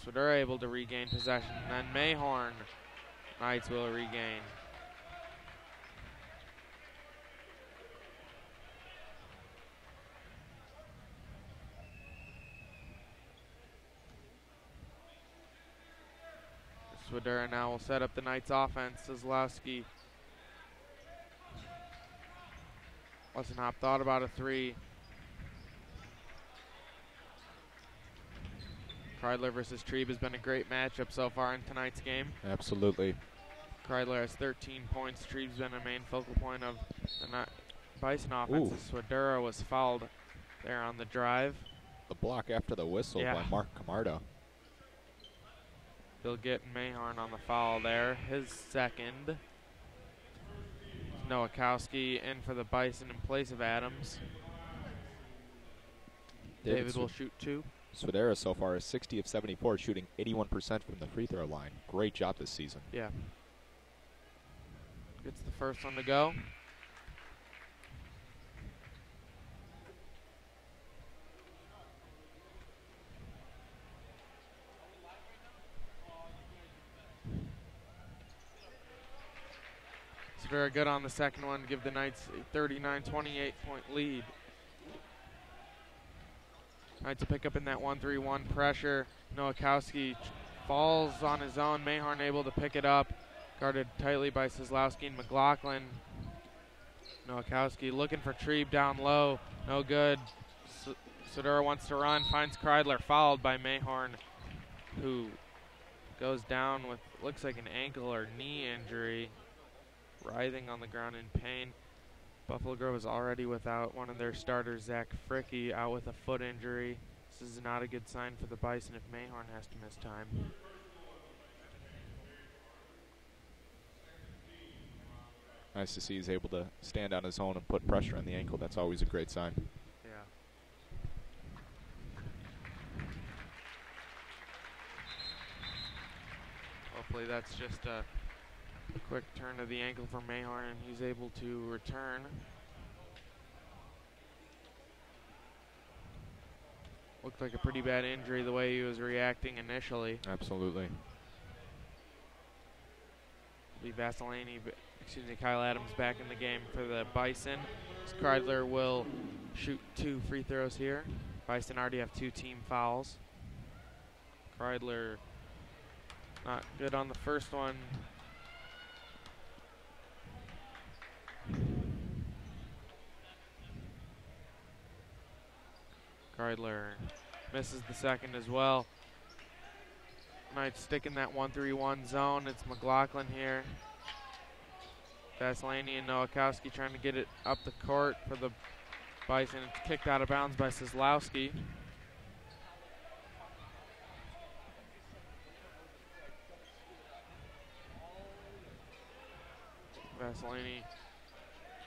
S1: Swidera able to regain possession. And then Mahorn, Knights will regain. Swidera now will set up the Knights offense. Zlowski. Lussenhop thought about a 3. Kreidler versus Trebe has been a great matchup so far in tonight's game.
S2: Absolutely.
S1: Kreidler has 13 points. Trebe's been a main focal point of the Bison offense. Swidera was fouled there on the drive.
S2: The block after the whistle by Mark Camardo.
S1: They'll get Mahorn on the foul there. His second. Nowakowski in for the Bison in place of Adams. David will shoot 2.
S2: Swidera so far is 60 of 74, shooting 81% from the free throw line. Great job this season.
S1: Yeah. Gets the first one to go. It's very good on the second one, give the Knights a 39-28 point lead. Knights to pick up in that 1-3-1 pressure. Nowakowski falls on his own. Mahorn able to pick it up. Guarded tightly by Zlowski and McLaughlin. Nowakowski looking for Trebe down low. No good. Swidera wants to run, finds Kreidler, fouled by Mahorn, who goes down with, looks like an ankle or knee injury, writhing on the ground in pain. Buffalo Grove is already without one of their starters, Zach Fricky, out with a foot injury. This is not a good sign for the Bison if Mahorn has to miss time.
S2: Nice to see he's able to stand on his own and put pressure on the ankle. That's always a great sign.
S1: Yeah. Hopefully that's just a quick turn of the ankle for Mahorn and he's able to return. Looked like a pretty bad injury the way he was reacting initially.
S2: Absolutely.
S1: Kyle Adams back in the game for the Bison. Kreidler will shoot 2 free throws here. Bison already have 2 team fouls. Kreidler not good on the first one. Kreidler misses the second as well. Knights stick in that 1-3-1 zone. It's McLaughlin here. Vasilani and Nowakowski trying to get it up the court for the Bison. It's kicked out of bounds by Sislowski. Vasilani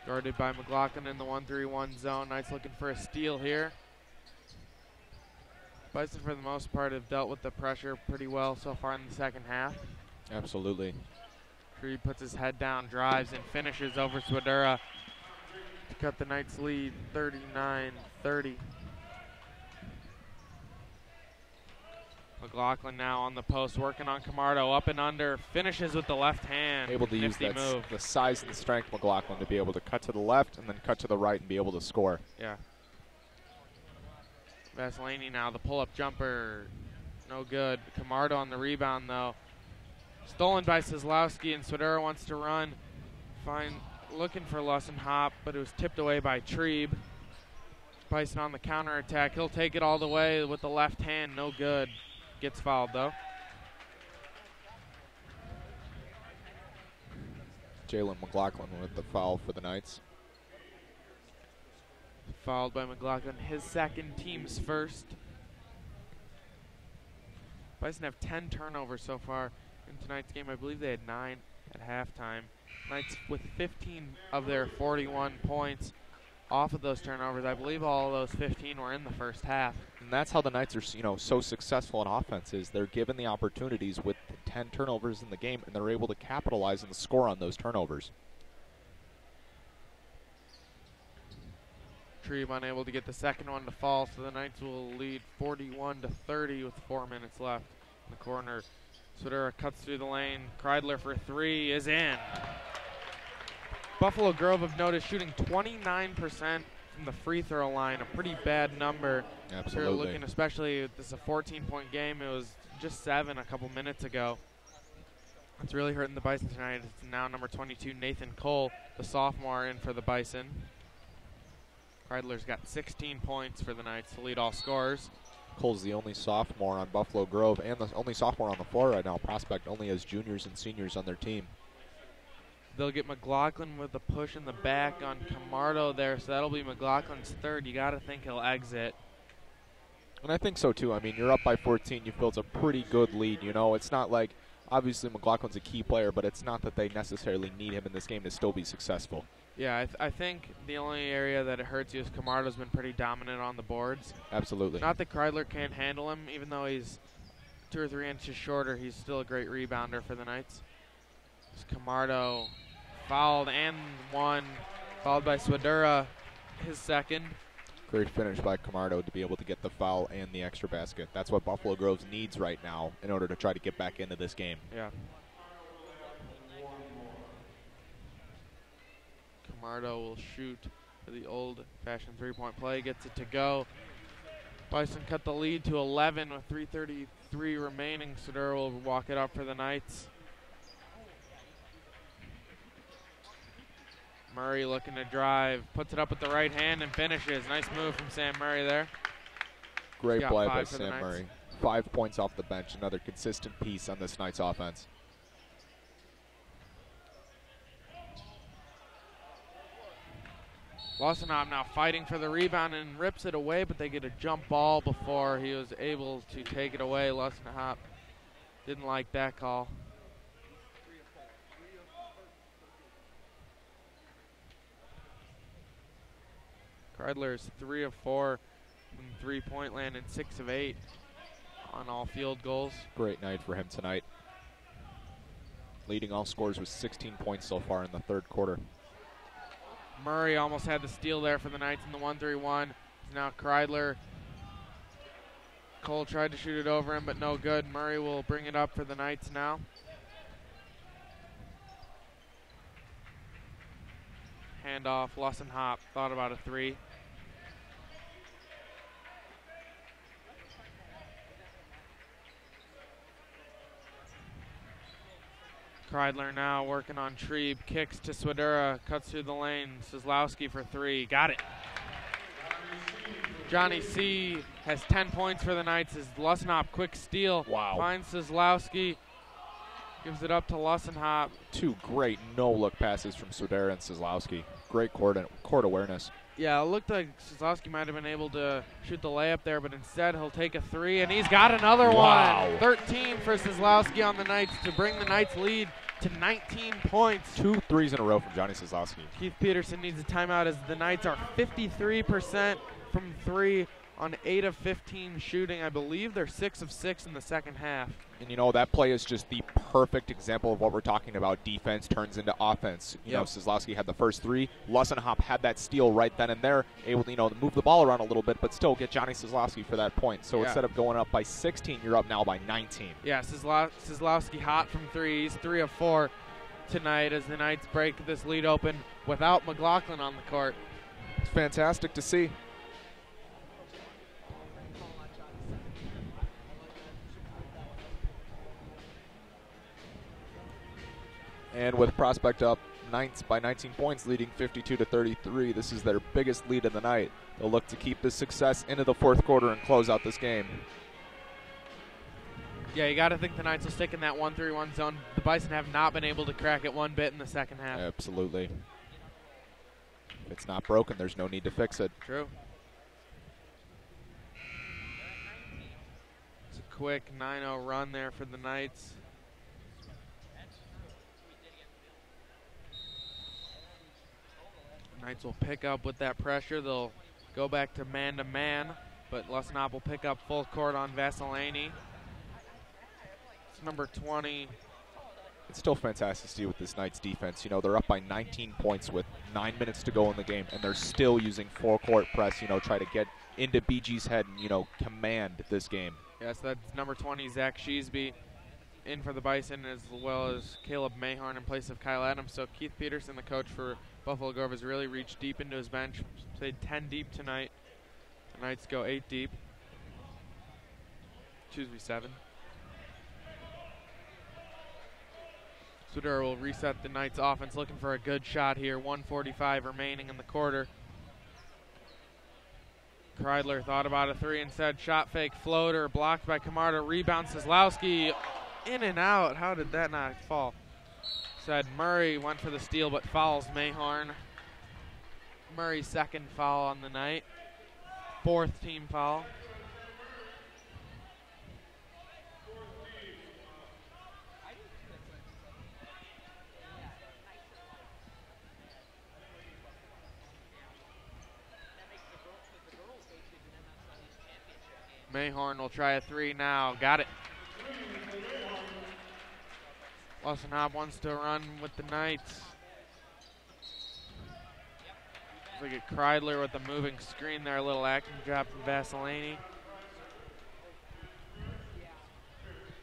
S1: guarded by McLaughlin in the 1-3-1 zone. Knights looking for a steal here. Bison, for the most part, have dealt with the pressure pretty well so far in the second half.
S2: Absolutely.
S1: Tree puts his head down, drives, and finishes over Swidera to cut the Knights' lead 39-30. McLaughlin now on the post, working on Camardo, up and under, finishes with the left hand.
S2: Able to use that the size and strength of McLaughlin to be able to cut to the left and then cut to the right and be able to score.
S1: Yeah. Vasilani now, the pull-up jumper, no good. Camardo on the rebound, though. Stolen by Sislowski, and Swidera wants to run. Looking for Lussenhop, but it was tipped away by Trebe. Bison on the counterattack. He'll take it all the way with the left hand, no good. Gets fouled, though.
S2: Jalen McLaughlin with the foul for the Knights.
S1: Fouled by McLaughlin, his second, team's first. Bison have 10 turnovers so far in tonight's game. I believe they had 9 at halftime. Knights with 15 of their 41 points off of those turnovers. I believe all of those 15 were in the first half.
S2: And that's how the Knights are, so successful in offense is they're given the opportunities with 10 turnovers in the game, and they're able to capitalize and score on those turnovers.
S1: Trebe unable to get the second one to fall, so the Knights will lead 41-30 with 4 minutes left in the corner. Swidera cuts through the lane. Kreidler for three is in. Buffalo Grove have noticed shooting 29% from the free throw line, a pretty bad number.
S2: Absolutely.
S1: You're looking, especially this is a 14-point game. It was just 7 a couple minutes ago. It's really hurting the Bison tonight. It's now number 22, Nathan Cole, the sophomore, in for the Bison. Kreidler's got 16 points for the Knights to lead all scorers.
S2: Cole's the only sophomore on Buffalo Grove and the only sophomore on the floor right now. Prospect only has juniors and seniors on their team.
S1: They'll get McLaughlin with a push in the back on Camardo there, so that'll be McLaughlin's third. You got to think he'll exit.
S2: And I think so, too. I mean, you're up by 14. You've built a pretty good lead. It's not like, obviously, McLaughlin's a key player, but it's not that they necessarily need him in this game to still be successful.
S1: Yeah, I think the only area that it hurts you is Camardo's been pretty dominant on the boards.
S2: Absolutely.
S1: Not that Kreidler can't handle him, even though he's 2 or 3 inches shorter. He's still a great rebounder for the Knights. It's Camardo fouled and one, fouled by Swidera, his second.
S2: Great finish by Camardo to be able to get the foul and the extra basket. That's what Buffalo Grove needs right now in order to try to get back into this game.
S1: Yeah. Camardo will shoot for the old-fashioned three-point play, gets it to go. Bison cut the lead to 11 with 3:33 remaining. Swidera will walk it up for the Knights. Murray looking to drive, puts it up with the right hand and finishes. Nice move from Sam Murray there.
S2: Great play by Sam Murray. 5 points off the bench, another consistent piece on this Knights offense.
S1: Lussenhop now fighting for the rebound and rips it away, but they get a jump ball before he was able to take it away. Lussenhop didn't like that call. Kreidler's 3 of 4 from three-point land and 6 of 8 on all field goals.
S2: Great night for him tonight. Leading all scorers with 16 points so far in the third quarter.
S1: Murray almost had the steal there for the Knights in the 1-3-1. Now Kreidler. Cole tried to shoot it over him, but no good. Murray will bring it up for the Knights now. Handoff, Lussenhop thought about a three. Kreidler now working on Trebe, kicks to Swidera, cuts through the lane. Sislowski for three, got it. Johnny C has 10 points for the Knights as Lussenhop, quick steal.
S2: Wow.
S1: Finds Sizlowski, gives it up to Lussenhop.
S2: 2 great no-look passes from Swidera and Sizlowski. Great court awareness.
S1: Yeah, it looked like Sizlowski might have been able to shoot the layup there, but instead he'll take a 3, and he's got another
S2: Wow.
S1: one. 13 for Sizlowski on the Knights to bring the Knights lead to 19 points.
S2: 2 threes in a row from Johnny Sizlowski.
S1: Keith Peterson needs a timeout as the Knights are 53% from 3 on 8 of 15 shooting. I believe they're 6 of 6 in the second half.
S2: And, you know, that play is just the perfect example of what we're talking about. Defense turns into offense. You know, Sizlowski had the first 3. Lussenhop had that steal right then and there, able to, you know, move the ball around a little bit, but still get Johnny Sizlowski for that point. So instead of going up by 16, you're up now by 19.
S1: Yeah, Sizlowski hot from 3. He's 3 of 4 tonight as the Knights break this lead open without McLaughlin on the court.
S2: It's fantastic to see. And with Prospect up Knights by 19 points, leading 52-33. This is their biggest lead of the night. They'll look to keep this success into the fourth quarter and close out this game.
S1: Yeah, you got to think the Knights will stick in that 1-3-1 zone. The Bison have not been able to crack it one bit in the second half.
S2: Absolutely. If it's not broken, there's no need to fix it.
S1: True. It's a quick 9-0 run there for the Knights. Knights will pick up with that pressure. They'll go back to man-to-man, but Lussenhop will pick up full court on Vasilani. It's number 20.
S2: It's still fantastic to see with this Knights defense. You know, they're up by 19 points with 9 minutes to go in the game, and they're still using full-court press, you know, try to get into BG's head and, you know, command this game.
S1: Yes, that's number 20, Zach Sheesby, in for the Bison, as well as Caleb Mayhorn in place of Kyle Adams. So Keith Peterson, the coach for Buffalo Grove, has really reached deep into his bench. Played 10 deep tonight. The Knights go 8 deep. 7. Swidera will reset the Knights offense, looking for a good shot here. 1:45 remaining in the quarter. Kreidler thought about a 3 instead. Shot fake floater blocked by Camardo. Rebound Sizlowski in and out. How did that not fall? Said Murray went for the steal but fouls Mayhorn. Murray's second foul on the night. 4th team foul. Mayhorn will try a 3 now. Got it. Lussenhop wants to run with the Knights. Look at Kreidler with the moving screen there. A little acting drop from Vasilani.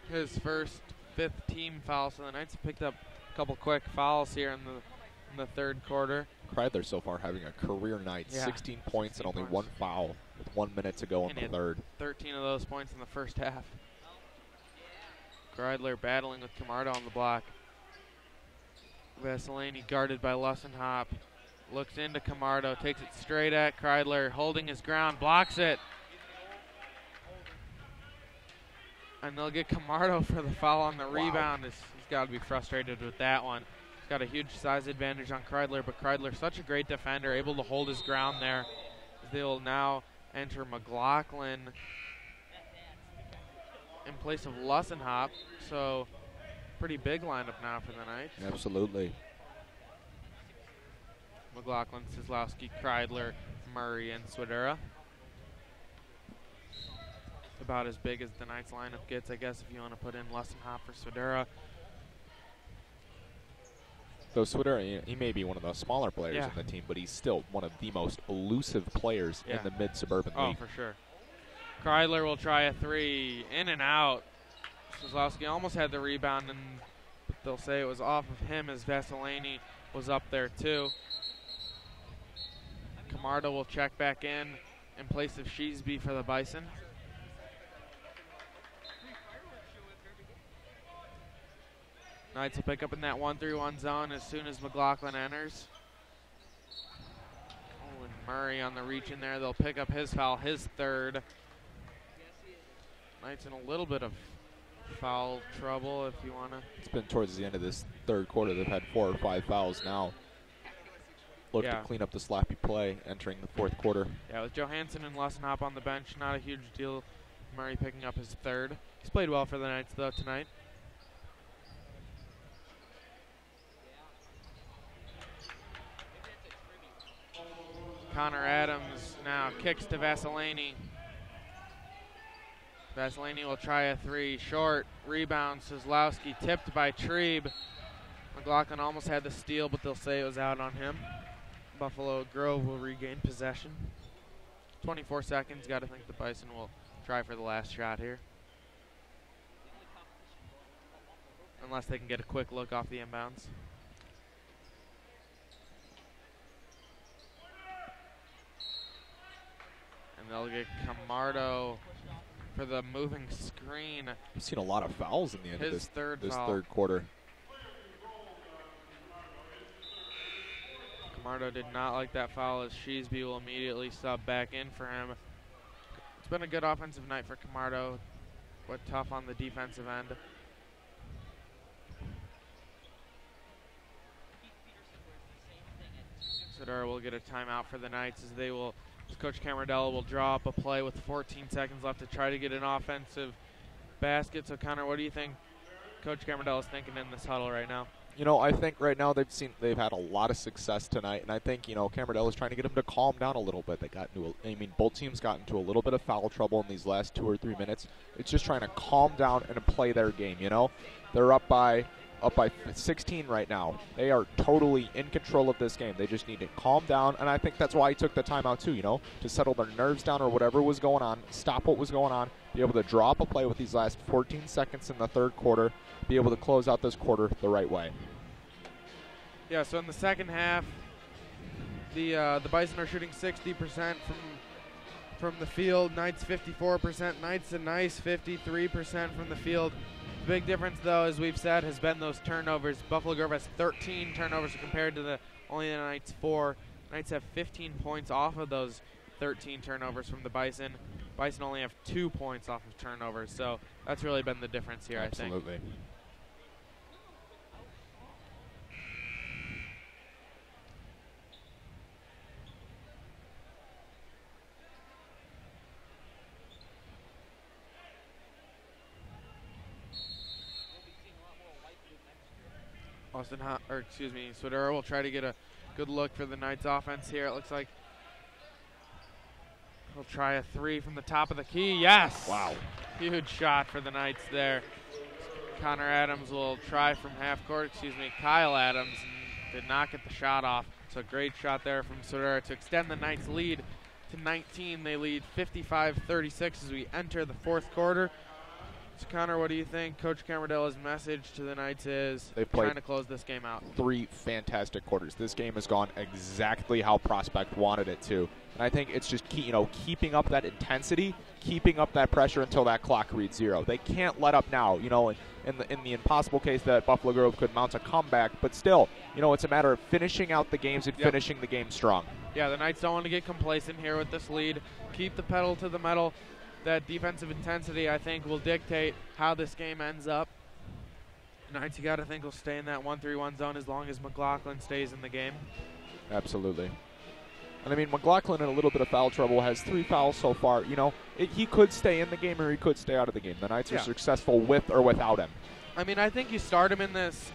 S1: His first 5th team foul. So the Knights picked up a couple quick fouls here in the third quarter.
S2: Kreidler so far having a career night. 16 points and only 1 foul with 1 minute to go in the third.
S1: 13 of those points in the first half. Kreidler battling with Camardo on the block. Vasilani guarded by Lussenhop. Looks into Camardo, takes it straight at Kreidler, holding his ground, blocks it. And they'll get Camardo for the foul on the rebound. He's got to be frustrated with that one. He's got a huge size advantage on Kreidler, but Kreidler, such a great defender, able to hold his ground there. They'll now enter McLaughlin in place of Lussenhop, so pretty big lineup now for the Knights.
S2: Absolutely.
S1: McLaughlin, Sizlowski, Kreidler, Murray, and Swidera. About as big as the Knights lineup gets, I guess, if you want to put in Lussenhop for Swidera.
S2: Though Swidera, he may be one of the smaller players in the team, but he's still one of the most elusive players in the mid-suburban league.
S1: Oh, for sure. Kreidler will try a 3, in and out. Sizlowski almost had the rebound, but they'll say it was off of him as Vasilani was up there too. Camardo will check back in place of Sheesby for the Bison. Knights will pick up in that 1-3-1 zone as soon as McLaughlin enters. Oh, and Murray on the reach in there. They'll pick up his foul, his third. Knights in a little bit of foul trouble if you want to.
S2: It's been towards the end of this third quarter. They've had 4 or 5 fouls now. Look to clean up the sloppy play entering the fourth quarter.
S1: Yeah, with Johansson and Lussenhop on the bench, not a huge deal. Murray picking up his third. He's played well for the Knights, though, tonight. Connor Adams now kicks to Vasilani. Vasilani will try a three. Short. Rebound. Kozlowski tipped by Trebe. McLaughlin almost had the steal, but they'll say it was out on him. Buffalo Grove will regain possession. 24 seconds. Got to think the Bison will try for the last shot here. Unless they can get a quick look off the inbounds. And they'll get Camardo for the moving screen.
S2: We've seen a lot of fouls in the end of this
S1: third
S2: quarter.
S1: Camardo did not like that foul as Sheesby will immediately sub back in for him. It's been a good offensive night for Camardo, but tough on the defensive end. Sodera will get a timeout for the Knights as Coach Camardella will draw up a play with 14 seconds left to try to get an offensive basket. So Connor, what do you think Coach Camardella is thinking in this huddle right now?
S2: You know, I think right now they've had a lot of success tonight, and I think, you know, Camardella is trying to get them to calm down a little bit. Both teams got into a little bit of foul trouble in these last 2 or 3 minutes. It's just trying to calm down and play their game, you know. They're up by 16 right now. They are totally in control of this game. They just need to calm down, and I think that's why he took the timeout too, you know, to settle their nerves down or whatever was going on, stop what was going on, be able to draw up a play with these last 14 seconds in the third quarter, be able to close out this quarter the right way.
S1: Yeah, so in the second half, the Bison are shooting 60% from the field. Knights 54%. Knights a nice 53% from the field. The big difference, though, as we've said, has been those turnovers. Buffalo Grove has 13 turnovers compared to only the Knights 4. Knights have 15 points off of those 13 turnovers from the Bison. Bison only have 2 points off of turnovers, so that's really been the difference here,
S2: Absolutely.
S1: I think. Sodera will try to get a good look for the Knights offense here. It looks like he'll try a three from the top of the key. Yes!
S2: Wow.
S1: Huge shot for the Knights there. Connor Adams will try from half court. Kyle Adams did not get the shot off. So great shot there from Sodera to extend the Knights lead to 19. They lead 55-36 as we enter the fourth quarter. So Connor, what do you think Coach Camadella's message to the Knights is trying to close this game out?
S2: 3 fantastic quarters. This game has gone exactly how Prospect wanted it to. And I think it's just keeping up that intensity, keeping up that pressure until that clock reads 0. They can't let up now, in the impossible case that Buffalo Grove could mount a comeback, but still, it's a matter of finishing out the games and finishing the game strong.
S1: Yeah, the Knights don't want to get complacent here with this lead. Keep the pedal to the metal. That defensive intensity, I think, will dictate how this game ends up. Knights, you got to think, will stay in that 1-3-1 zone as long as McLaughlin stays in the game.
S2: Absolutely. And McLaughlin in a little bit of foul trouble, has 3 fouls so far. He could stay in the game or he could stay out of the game. The Knights are successful with or without him.
S1: I think you start him in this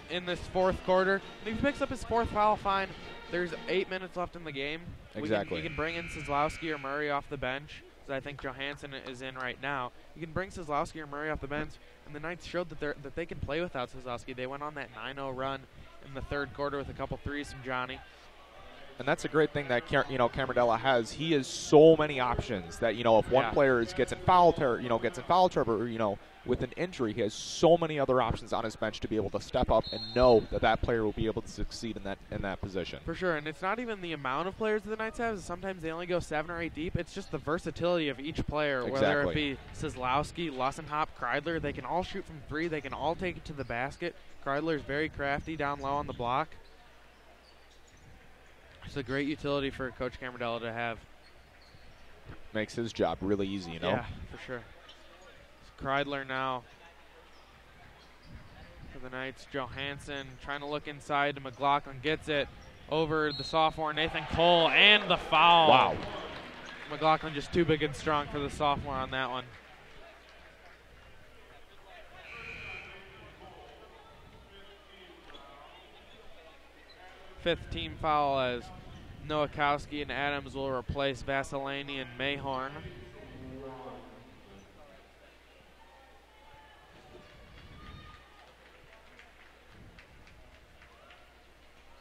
S1: fourth quarter. If he picks up his 4th foul, fine. There's 8 minutes left in the game.
S2: Exactly.
S1: You can bring in Kozlowski or Murray off the bench. I think Johansson is in right now. You can bring Kozlowski or Murray off the bench, and the Knights showed that they can play without Kozlowski. They went on that 9-0 run in the third quarter with a couple threes from Johnny.
S2: And that's a great thing that Camardella has. He has so many options that if one player gets in foul trouble, or with an injury, he has so many other options on his bench to be able to step up and know that player will be able to succeed in that position.
S1: For sure, and it's not even the amount of players that the Knights have. Sometimes they only go 7 or 8 deep. It's just the versatility of each player, whether it be Kozlowski, Lussenhop, Kreidler. They can all shoot from 3. They can all take it to the basket. Kreidler's very crafty down low on the block. It's a great utility for Coach Camarillo to have.
S2: Makes his job really easy, you know?
S1: Yeah, for sure. It's Kreidler now for the Knights. Johansson trying to look inside to McLaughlin. Gets it over the sophomore Nathan Cole, and the foul.
S2: Wow.
S1: McLaughlin just too big and strong for the sophomore on that one. Fifth team foul as Nowakowski and Adams will replace Vasilani and Mayhorn.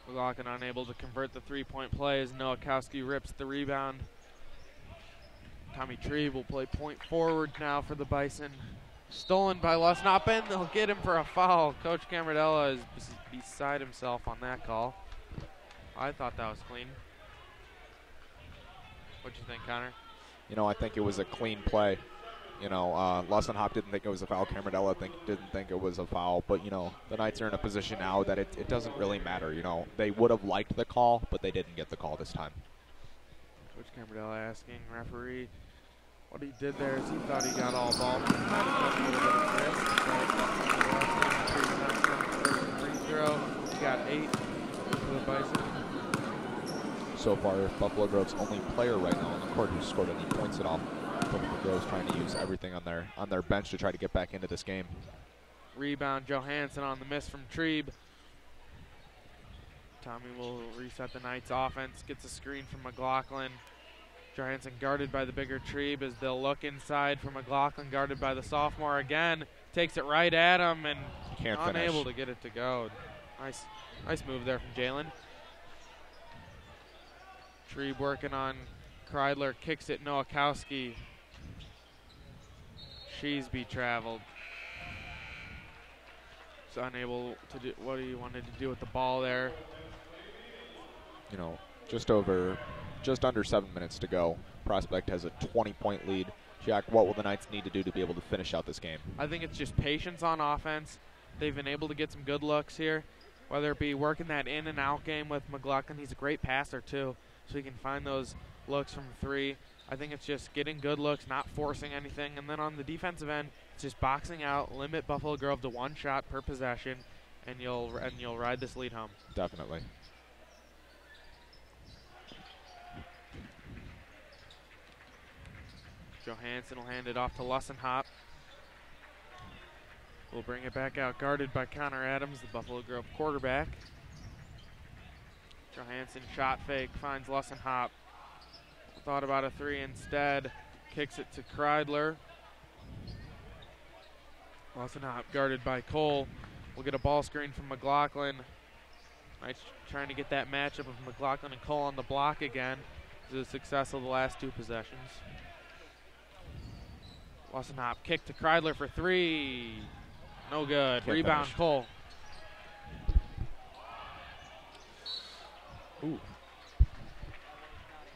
S1: McLaughlin unable to convert the three-point play as Nowakowski rips the rebound. Tommy Trebe will play point forward now for the Bison. Stolen by Lusnop, they'll get him for a foul. Coach Camarillo is beside himself on that call. I thought that was clean. What'd you think, Connor?
S2: You know, I think it was a clean play. You know, Lussenhop didn't think it was a foul. Camarillo didn't think it was a foul. But, you know, the Knights are in a position now that it doesn't really matter. You know, they would have liked the call, but they didn't get the call this time.
S1: Coach Camarillo asking referee what he did there is he thought he got all ball. He might have got a little bit of free throw. He got 8 for the Bison.
S2: So far, Buffalo Grove's only player right now on the court who's scored any points at all. Buffalo Grove's trying to use everything on their bench to try to get back into this game.
S1: Rebound, Johansson on the miss from Trebe. Tommy will reset the Knights offense, gets a screen from McLaughlin. Johansson guarded by the bigger Trebe as they'll look inside for McLaughlin, guarded by the sophomore again. Takes it right at him and
S2: Can't
S1: unable
S2: finish.
S1: to get it to go. Nice move there from Jalen. Trebe working on Kreidler, kicks it Nowakowski. Sheesby traveled. He's unable to do what he wanted to do with the ball there.
S2: You know, just under 7 minutes to go. Prospect has a 20-point lead. Jack, what will the Knights need to do to be able to finish out this game?
S1: I think it's just patience on offense. They've been able to get some good looks here, whether it be working that in and out game with McLaughlin. He's a great passer too, so he can find those looks from three. I think it's just getting good looks, not forcing anything. And then on the defensive end, it's just boxing out, limit Buffalo Grove to one shot per possession, and you'll ride this lead home.
S2: Definitely.
S1: Johansson will hand it off to Lussenhop. We'll bring it back out, guarded by Connor Adams, the Buffalo Grove quarterback. Johansson shot fake, finds Lussenhop. Thought about a three instead. Kicks it to Kreidler. Lussenhop guarded by Cole. We'll get a ball screen from McLaughlin. Knights trying to get that matchup of McLaughlin and Cole on the block again. This is a success of the last two possessions. Lussenhop kick to Kreidler for three. No good.
S2: Can't
S1: Rebound
S2: finish.
S1: Cole.
S2: Ooh.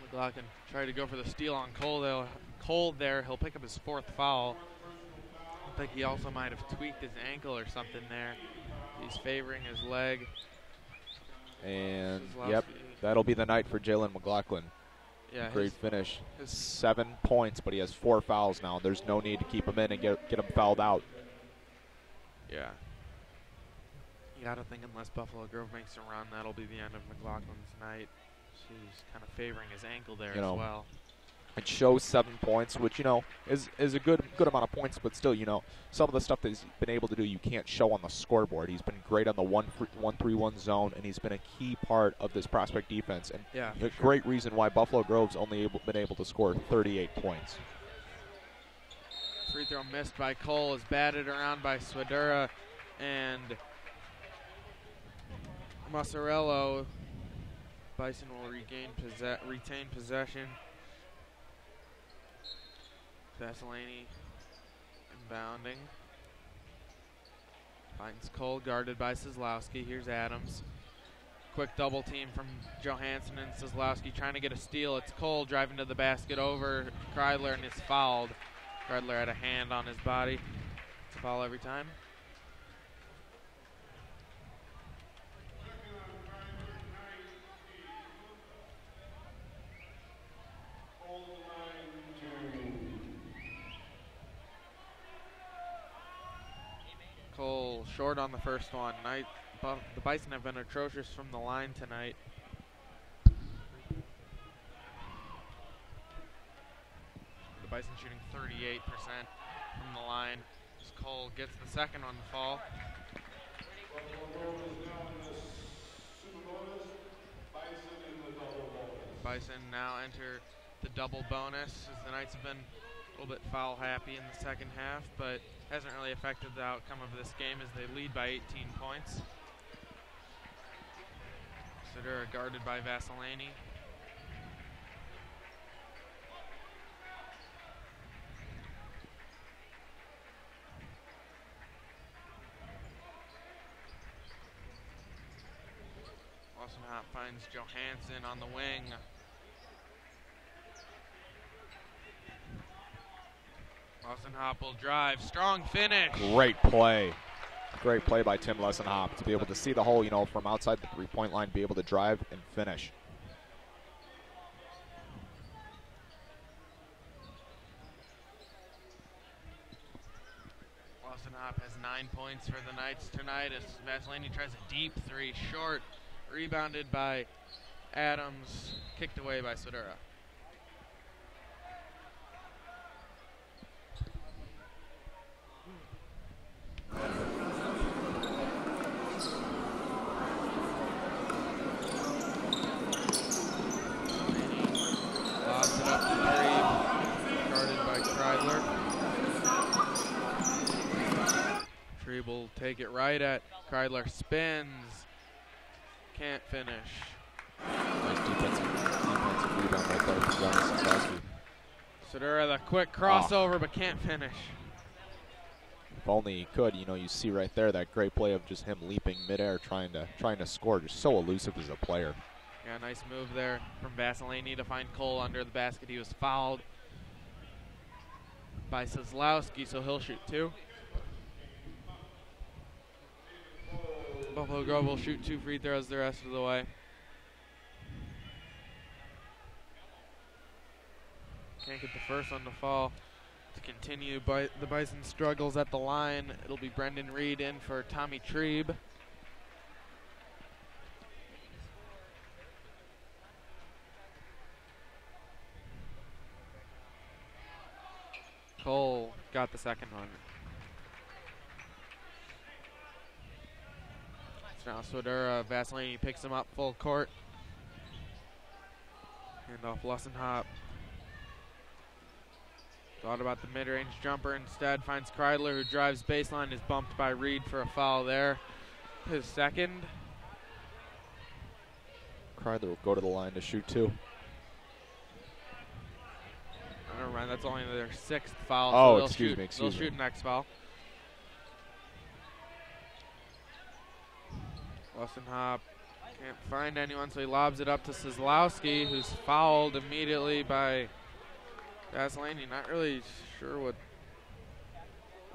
S1: McLaughlin tried to go for the steal on Cole there. He'll pick up his fourth foul. I think he also might have tweaked his ankle or something there. He's favoring his leg.
S2: And,
S1: Kozlowski.
S2: yep, that'll be the night for Jalen McLaughlin.
S1: Yeah,
S2: Great finish.
S1: his
S2: 7 points, but he has 4 fouls now. There's no need to keep him in and get him fouled out.
S1: yeah. You gotta think unless Buffalo Grove makes a run, that'll be the end of McLaughlin's night. She's kind of favoring his ankle there
S2: You know,
S1: as well.
S2: It shows 7 points, which, you know, is a good amount of points, but still, you know, some of the stuff that he's been able to do you can't show on the scoreboard. He's been great on the 1-3-1 zone, and he's been a key part of this Prospect defense, and
S1: Yeah,
S2: a great reason why Buffalo Grove's only been able to score 38 points.
S1: Free throw missed by Cole, is batted around by Swedura and Massarello. Bison will retain possession. Vasilani inbounding. Finds Cole, guarded by Kozlowski. Here's Adams. Quick double team from Johansson and Kozlowski trying to get a steal. It's Cole driving to the basket over Kreidler and is fouled. Kreidler had a hand on his body. It's a foul every time. Cole short on the first one. The Bison have been atrocious from the line tonight. The Bison shooting 38% from the line. As Cole gets the second one to fall. Bison now enter the double bonus, as the Knights have been a little bit foul happy in the second half, but hasn't really affected the outcome of this game as they lead by 18 points. Sedura guarded by Vasilani. Wassenhop finds Johansson on the wing. Wassenhop will drive. Strong finish.
S2: Great play. Great play by Tim Lessenhop to be able to see the hole, from outside the three-point line, be able to drive and finish.
S1: Wassenhop has 9 points for the Knights tonight as Vasilani tries a deep three, short, rebounded by Adams, kicked away by Sedura. Lobs it up to Trebe, guarded by Kreidler. Trebe will take it right at Kreidler, spins, can't finish.
S2: Nice defensive rebound right there from Johnny Sosowski.
S1: Sedura, the quick crossover, but can't finish.
S2: If only he could, you see right there that great play of just him leaping midair, trying to score. Just so elusive as a player.
S1: Yeah, nice move there from Vasilani to find Cole under the basket. He was fouled by Sosowski, so he'll shoot two. Buffalo Grove will shoot 2 free throws the rest of the way. Can't get the first one to fall. To continue the Bison struggles at the line, it'll be Brendan Reed in for Tommy Trebe. Cole got the second one. So now Sedura, Vasilani picks him up full court. Hand off Lessenhop. Thought about the mid-range jumper instead. Finds Kreidler, who drives baseline, is bumped by Reed for a foul there. His second.
S2: Kreidler will go to the line to shoot two.
S1: Never mind, that's only their 6th foul.
S2: Oh,
S1: so
S2: excuse me.
S1: They'll shoot next foul. Lessenhop can't find anyone, so he lobs it up to Sosowski, who's fouled immediately by Vasilani. Not really sure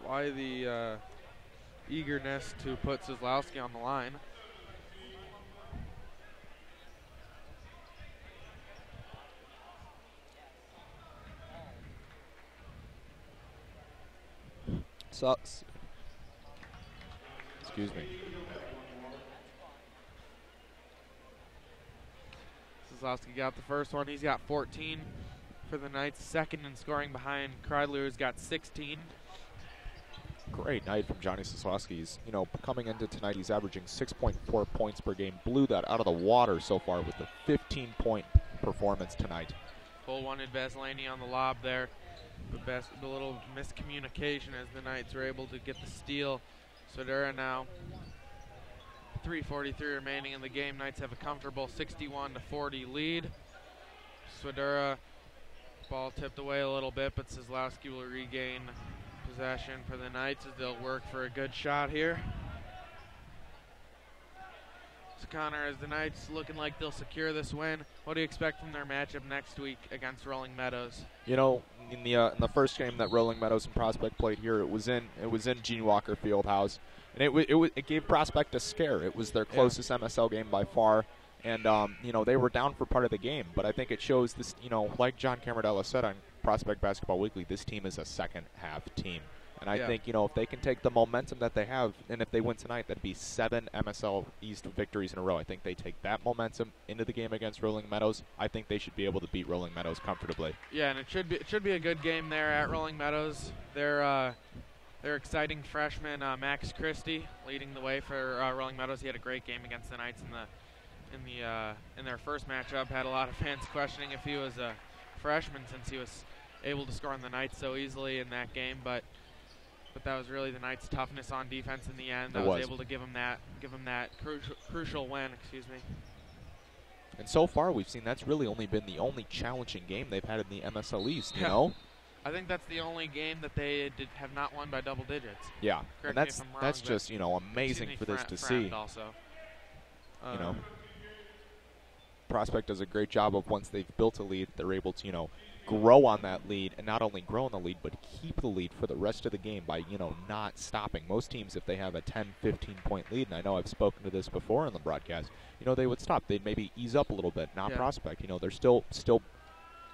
S1: why the eagerness to put Sosowski on the line.
S2: Excuse me.
S1: Sosowski got the first one. He's got 14 for the Knights. Second in scoring behind Kreidler, who's got 16.
S2: Great night from Johnny Sosowski. He's, coming into tonight, he's averaging 6.4 points per game. Blew that out of the water so far with the 15-point performance tonight.
S1: Full wanted Vasilani on the lob there. The little miscommunication as the Knights were able to get the steal. Sedura now. 3:43 remaining in the game. Knights have a comfortable 61-40 lead. Sedura, ball tipped away a little bit, but Sosowski will regain possession for the Knights as they'll work for a good shot here. So Connor, as the Knights looking like they'll secure this win, what do you expect from their matchup next week against Rolling Meadows?
S2: In the first game that Rolling Meadows and Prospect played here, it was in Gene Walker Fieldhouse, and it gave Prospect a scare. It was their closest MSL game by far, and they were down for part of the game. But I think it shows this, like John Camardella said on Prospect Basketball Weekly, this team is a second half team, And I think, if they can take the momentum that they have, and if they win tonight, that'd be 7 MSL East victories in a row. I think they take that momentum into the game against Rolling Meadows. I think they should be able to beat Rolling Meadows comfortably.
S1: Yeah, and it should be a good game there at Rolling Meadows. They're exciting freshman Max Christie leading the way for Rolling Meadows. He had a great game against the Knights in their first matchup. Had a lot of fans questioning if he was a freshman since he was able to score on the Knights so easily in that game, but that was really the Knights' toughness on defense in the end that was able to give them that crucial win. Excuse me.
S2: And so far, we've seen that's really only been the only challenging game they've had in the MSL East. You know,
S1: I think that's the only game that they have not won by double digits.
S2: Yeah,
S1: Correct
S2: and
S1: me if I'm wrong,
S2: that's just amazing for this to see.
S1: Also,
S2: Prospect does a great job of once they've built a lead, they're able to grow on that lead, and not only grow on the lead, but keep the lead for the rest of the game by, not stopping. Most teams, if they have a 10, 15-point lead, and I know I've spoken to this before in the broadcast, they would stop. They'd maybe ease up a little bit, not Prospect. They're still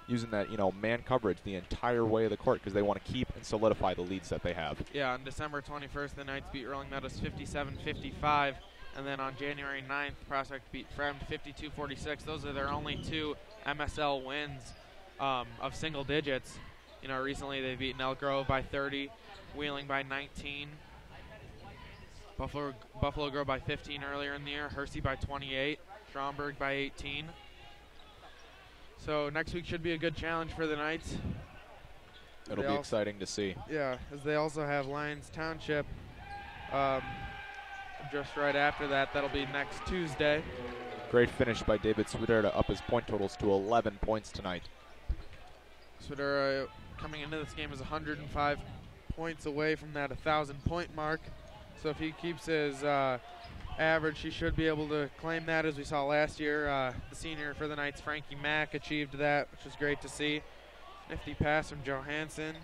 S2: using that, man coverage the entire way of the court because they want to keep and solidify the leads that they have.
S1: Yeah, on December 21st, the Knights beat Rolling Meadows 57-55, and then on January 9th, Prospect beat Fremd 52-46. Those are their only 2 MSL wins of single digits. Recently they've beaten Elk Grove by 30, Wheeling by 19, Buffalo Grove by 15 earlier in the year, Hersey by 28, Stromberg by 18. So next week should be a good challenge for the Knights.
S2: It'll be exciting to see.
S1: Yeah, as they also have Lyons Township just right after that. That'll be next Tuesday.
S2: Great finish by David Swidera to up his point totals to 11 points tonight.
S1: Swidera coming into this game is 105 points away from that 1,000-point mark. So if he keeps his average, he should be able to claim that. As we saw last year, the senior for the Knights, Frankie Mack, achieved that, which was great to see. Nifty pass from Johansson.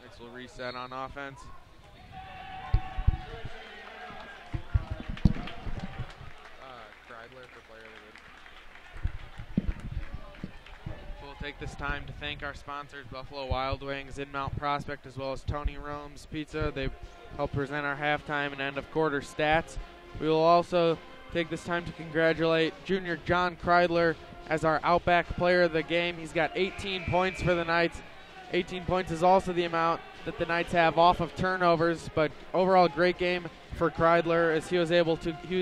S1: Knights will reset on offense. Kreidler for player of the week. We'll take this time to thank our sponsors, Buffalo Wild Wings in Mount Prospect, as well as Tony Rome's Pizza. They help present our halftime and end of quarter stats. We will also take this time to congratulate junior John Kreidler as our Outback player of the game. He's got 18 points for the Knights. 18 points is also the amount that the Knights have off of turnovers, but overall great game for Kreidler as he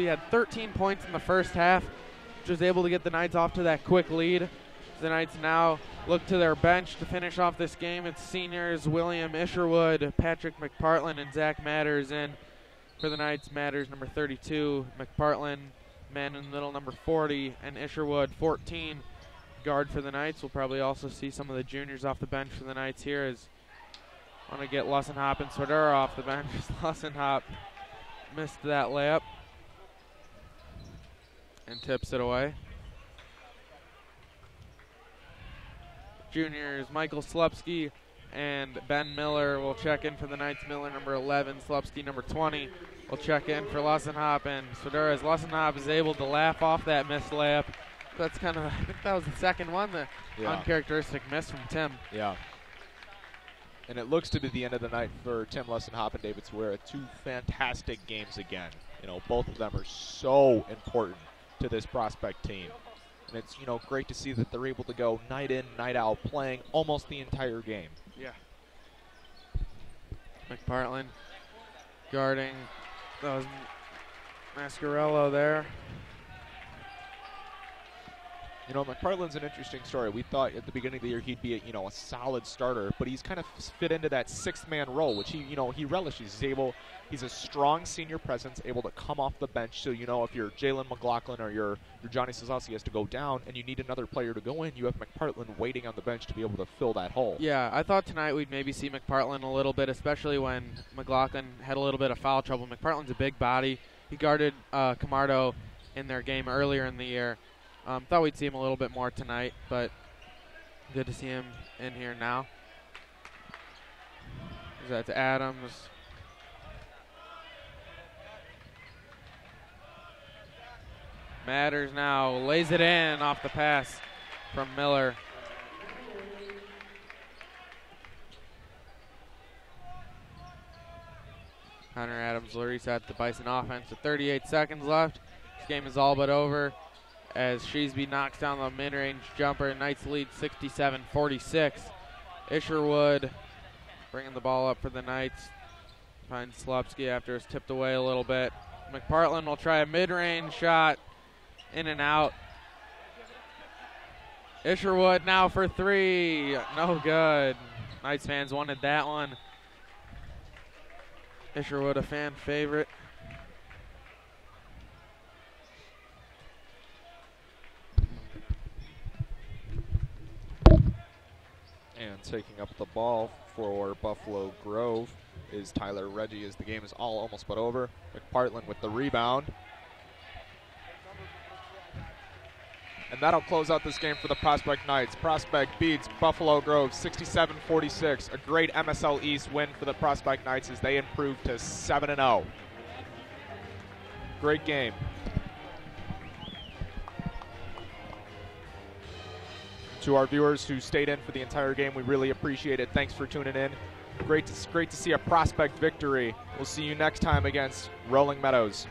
S1: had 13 points in the first half, which was able to get the Knights off to that quick lead. The Knights now look to their bench to finish off this game. It's seniors William Isherwood, Patrick McPartland, and Zach Matters in. For the Knights, Matters number 32, McPartland, man in the middle, number 40, and Isherwood 14. Guard for the Knights. We'll probably also see some of the juniors off the bench for the Knights here as I want to get Lussenhop and Swidera off the bench. Lussenhop missed that layup and tips it away. Juniors Michael Slepsky and Ben Miller will check in for the Knights. Miller number 11, Slepsky number 20 will check in for Lussenhop and Swidera as Lussenhop is able to laugh off that missed layup. That's kind of, I think that was the second one, the uncharacteristic miss from Tim.
S2: Yeah. And it looks to be the end of the night for Tim Lussenhop and David Swidera. 2 fantastic games again. Both of them are so important to this Prospect team. And it's, great to see that they're able to go night in, night out, playing almost the entire game.
S1: Yeah. McPartland guarding. That was Mascarello there.
S2: McPartland's an interesting story. We thought at the beginning of the year he'd be a solid starter, but he's kind of fit into that 6th-man role, which he relishes. He's a strong senior presence, able to come off the bench. So, if you're Jalen McLaughlin or you're Johnny Sazowski has to go down and you need another player to go in, you have McPartland waiting on the bench to be able to fill that hole.
S1: Yeah, I thought tonight we'd maybe see McPartland a little bit, especially when McLaughlin had a little bit of foul trouble. McPartland's a big body. He guarded Camardo in their game earlier in the year. Thought we'd see him a little bit more tonight, but good to see him in here now. That's Adams. Matters now lays it in off the pass from Miller. Hunter Adams will reset the Bison offense with 38 seconds left. This game is all but over as Sheesby knocks down the mid-range jumper. Knights lead 67-46. Isherwood bringing the ball up for the Knights. Finds Slupski after it's tipped away a little bit. McPartland will try a mid-range shot. In and out. Isherwood now for three. No good. Knights fans wanted that one. Isherwood, a fan favorite.
S2: And taking up the ball for Buffalo Grove is Tyler Reggie as the game is almost but over. McPartland with the rebound. And that'll close out this game for the Prospect Knights. Prospect beats Buffalo Grove 67-46. A great MSL East win for the Prospect Knights as they improve to 7-0. Great game. To our viewers who stayed in for the entire game, we really appreciate it. Thanks for tuning in. Great to see a Prospect victory. We'll see you next time against Rolling Meadows.